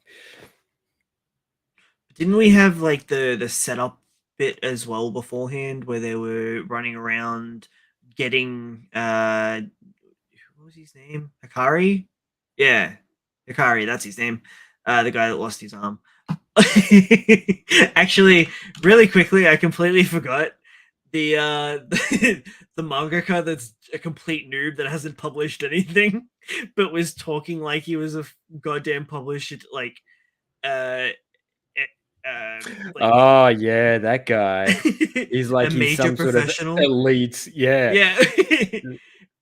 Didn't we have like the setup bit as well beforehand where they were running around getting what was his name? Hikari? Yeah. Hikari, that's his name. The guy that lost his arm. Actually, really quickly, I completely forgot the mangaka that's a complete noob that hasn't published anything, but was talking like he was a goddamn published uh like Oh yeah, that guy. He's a like he's major some sort of professional. elite, yeah, Yeah.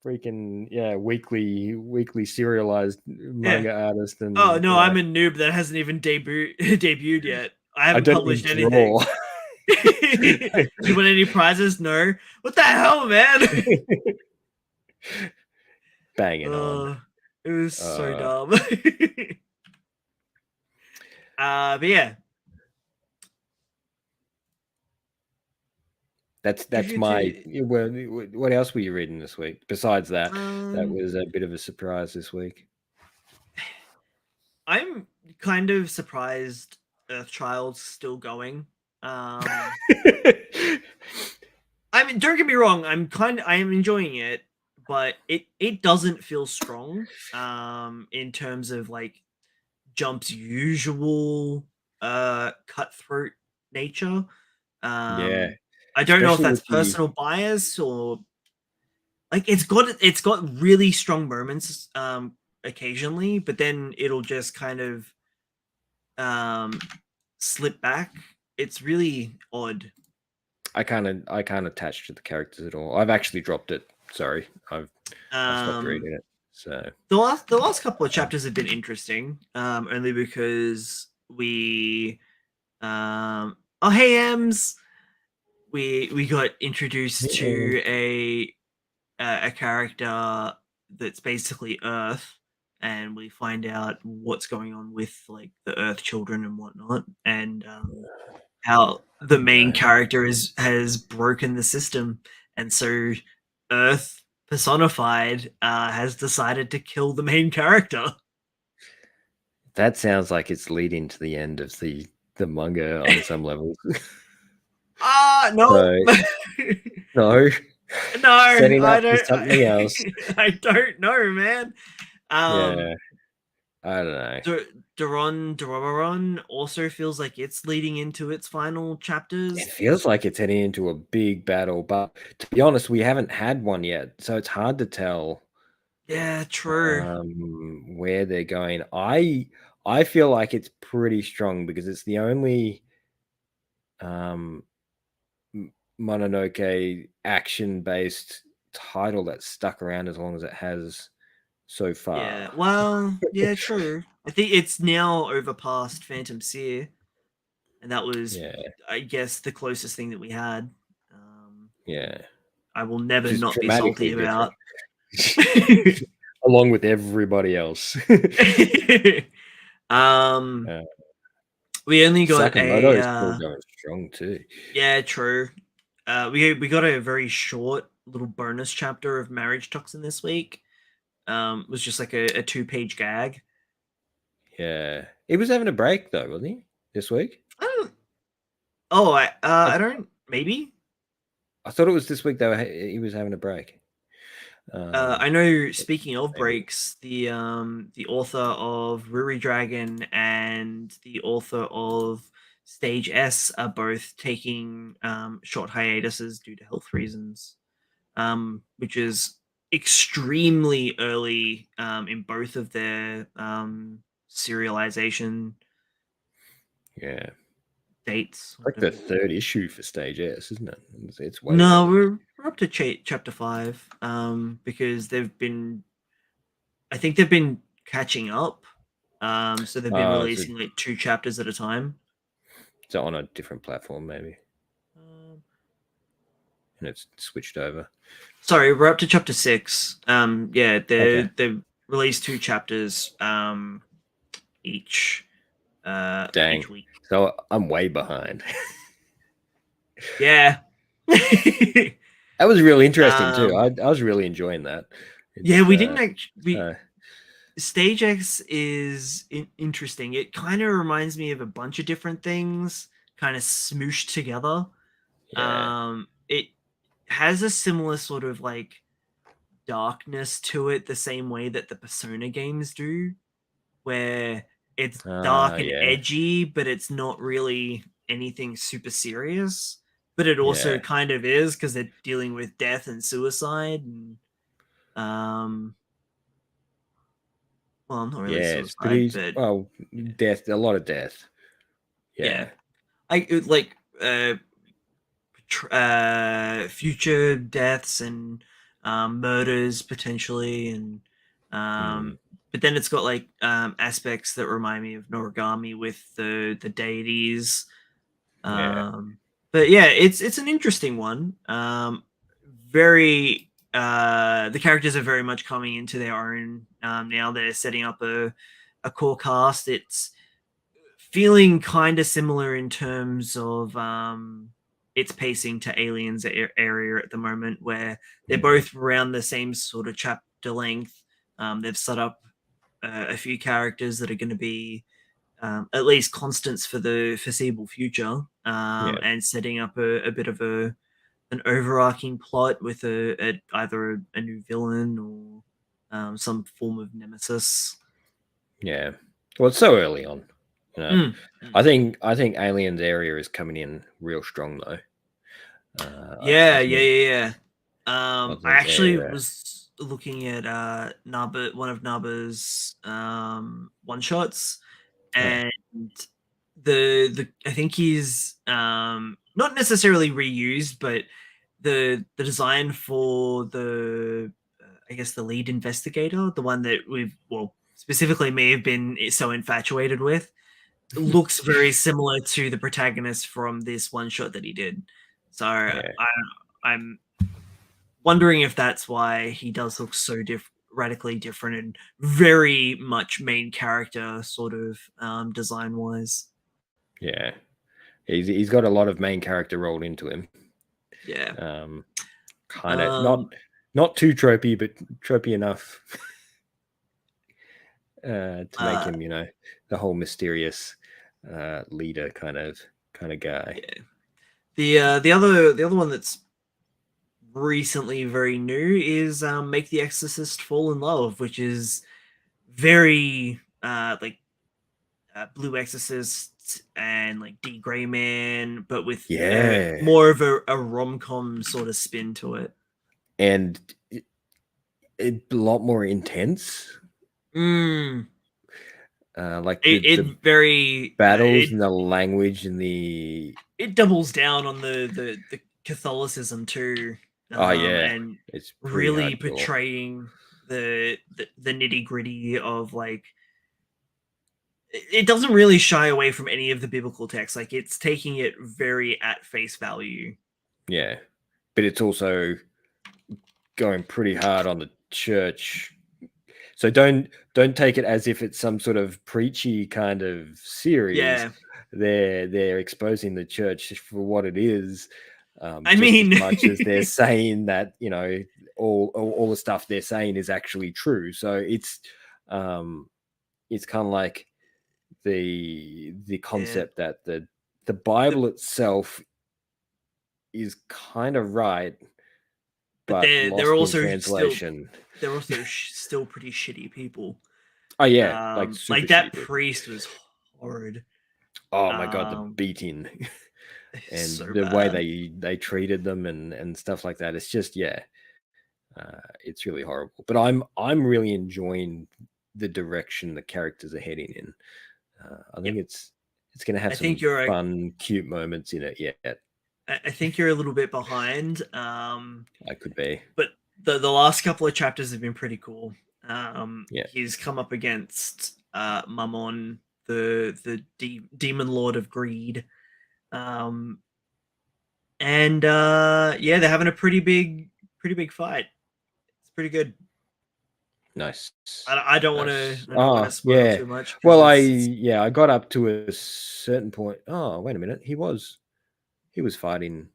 freaking yeah, weekly serialized Yeah. manga artist, Oh and no, I'm like a noob that hasn't even debuted yet. I I haven't don't even published anything. draw. You win any prizes? No. What the hell, man? Banging on. It was so Uh, dumb. But yeah, that's my. Well, what else were you reading this week? Besides that, that um, was a bit of a surprise this week. I'm kind of surprised Earthchild's still going. Um, I mean, don't get me wrong. I am enjoying it, but it doesn't feel strong. In terms of like Jump's usual cutthroat nature. Yeah, I don't know if especially that's with the. personal bias or like it's got really strong moments occasionally, but then it'll just kind of um slip back. It's really odd. I can't attach to the characters at all. I've actually dropped it. Sorry, I've stopped Um reading it. So the last couple of chapters have been interesting, only because we oh hey Ems, we got introduced yeah, to a character that's basically Earth, and we find out what's going on with like the Earth children and whatnot, and how the main no, character has broken the system, and so Earth personified has decided to kill the main character. that sounds like it's leading to the end of the manga on some levels. No. So no, No, setting I up for don't. something else. I don't know, man. Um, Yeah, I don't know. Dororon also feels like it's leading into its final It chapters. feels like it's heading into a big battle, but to be honest, we haven't had one yet, so it's hard to tell Yeah, true. where they're going. I feel like it's pretty strong because it's the only um, Mononoke action-based title that's stuck around as long as it has so Yeah, far. well, yeah, true. I think it's now overpassed Phantom Seer, and that was, Yeah, I guess, the closest thing that we had. Um, yeah, I will which never is not be salty dramatically different, about. along with everybody else. um, uh, we only got Sakamoto a is still going strong too. yeah, true. We got a very short little bonus chapter of Marriage Toxin this week. It was just like a 2-page gag. Yeah, he was having a break though, wasn't he? This week. I don't. Oh, I, I don't. Maybe. I thought it was this week though. He was having a break. I know. Speaking of Maybe. breaks, the author of Ruri Dragon and the author of Stage S are both taking short hiatuses due to health reasons, which is extremely early in both of their serialization Yeah, dates. like the Whatever. third issue for Stage S, isn't it? It's way No, early. we're up to chapter 5 because I think they've been catching up. So they've been So releasing like 2 chapters at a time. it's on a different platform maybe, Um, and it's switched over. Sorry, we're up to chapter 6. Yeah, Okay. they've released 2 chapters each Dang. each week. So I'm way behind. Yeah. That was really interesting too. um I was really enjoying that. yeah, It's we didn't actually. uh, Stage X is interesting. It kind of reminds me of a bunch of different things kind of smooshed together. yeah. It has a similar sort of like darkness to it, the same way that the Persona games do, where it's dark and Yeah. edgy, but it's not really anything super serious. but it also Yeah. kind of is because they're dealing with death and suicide, and well, not really Yeah, it's suicide, pretty but well, death, a lot of death. yeah, Yeah. like future deaths and murders potentially, and Mm, but then it's got like aspects that remind me of Noragami with the deities. yeah. But yeah, it's an interesting one. Very the characters are very much coming into their own now. They're setting up a core cast. It's feeling kind of similar in terms of its pacing to Aliens area at the moment, where they're Mm, both around the same sort of chapter length. They've set up a few characters that are going to be at least constants for the foreseeable future, yeah. and setting up a bit of an overarching plot with either a new villain or some form of nemesis. Yeah. Well, it's so early on, you know. Mm, mm. I think Aliens area is coming in real strong though. I Yeah, yeah, think yeah, yeah. I I think actually they're was looking at Naba, one of Naba's one shots, huh, and the I think he's not necessarily reused, but the design for the I guess the lead investigator, the one that we've well specifically may have been so infatuated with, looks very similar to the protagonist from this one shot that he did. So yeah, I'm wondering if that's why he does look so radically different and very much main character sort of design wise. yeah. He's got a lot of main character rolled into him. Yeah. Um, kind of Um, not too tropey, but tropey enough to make uh, him, the whole mysterious leader kind of guy. yeah. The other one that's recently very new is Make the Exorcist Fall in Love, which is very like Blue Exorcist and like D Gray Man, but with Yeah, more of a rom com sort of spin to it. and a lot more intense. Mm, Like it the very battles and the language and the it doubles down on the Catholicism too, oh yeah, and it's pretty really hardcore. portraying the nitty gritty of like it doesn't really shy away from any of the biblical texts. Like it's taking it very at face value. Yeah, but it's also going pretty hard on the church. So don't take it as if it's some sort of preachy kind of series. Yeah, They're exposing the church for what it is, I just as mean, much as they're saying that all the stuff they're saying is actually true. So it's kind of like the yeah, concept that the the, Bible itself is kind of right, but but they're lost in also still translation. still pretty shitty people. Oh yeah, like super Like that shitty people. priest was horrid. Oh my god, the Um, beating it's and so the way bad. they treated them and stuff like that. It's just it's really horrible. But I'm really enjoying the direction the characters are heading in. I Yeah, think it's going to have I think some you're right. fun, cute moments in it. Yeah, I think you're a little bit behind. I could be. But the last couple of chapters have been pretty cool. Yeah, He's come up against Mammon, the demon lord of greed, um, and yeah, they're having a pretty big fight. It's pretty good. nice, I nice. don't want to Oh spoil yeah. too much because Well, it's I got up to a certain point. Oh wait a minute, he was fighting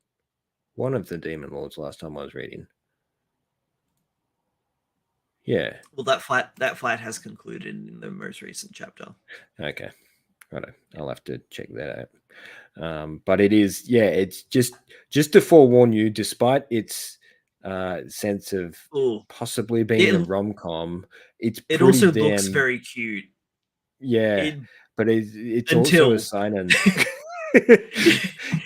one of the demon lords last time I was reading. Yeah. well that fight has concluded in the most recent chapter. Okay. Right. Yeah. I'll have to check that out. But it is, yeah, it's just to forewarn you, despite its sense of Oh, possibly being a it rom-com, it's it pretty also looks damn very cute. yeah. It But it's also a until sign.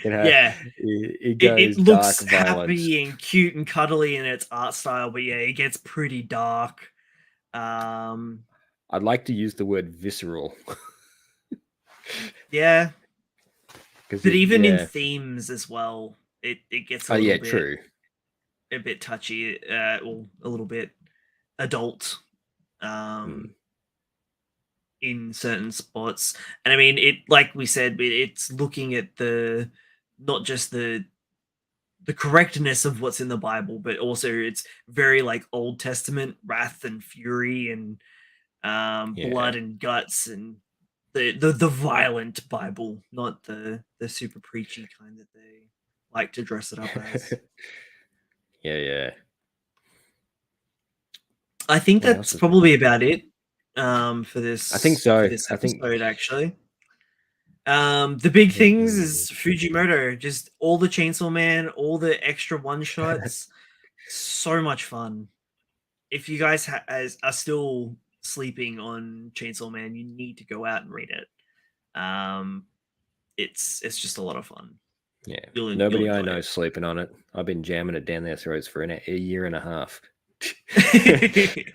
Yeah, it it goes dark looks violence. happy and cute and cuddly in its art style, but yeah, it gets pretty dark. Um, I'd like to use the word visceral yeah, because but it, even in yeah. themes as well, it gets a Oh little yeah, bit true. touchy, or a little bit adult. Mm, In certain spots. And I mean, it like we said, it's looking at the not just the correctness of what's in the Bible, but also it's very like Old Testament wrath and fury and yeah. blood and guts and the violent Bible, not the super preachy kind that they like to dress it up as. Yeah, yeah. I think What else that's has been probably going on? about it I think for so. this I think episode actually. The big things mm, is Fujimoto, just all the Chainsaw Man, all the extra one shots, so much fun. If you guys are still sleeping on Chainsaw Man, you need to go out and read it. Um, it's just a lot of fun. yeah. You'll Nobody I enjoy know is sleeping on it. I've been jamming it down their throats for a year and a half. it.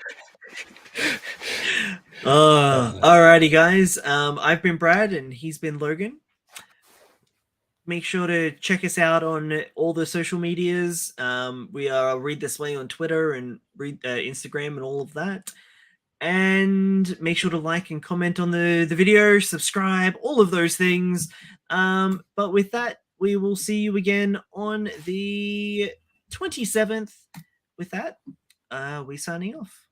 Uh, Alrighty, guys. I've been Brad, and he's been Logan. Make sure to check us out on all the social medias. We are Read This Way on Twitter and Instagram and all of that. And make sure to like and comment on the video, subscribe, all of those things. But with that, we will see you again on the 27th. With that, we signing off.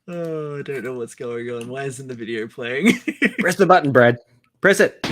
Oh, I don't know what's going on. Why isn't the video playing? press the button, Brad. Press it.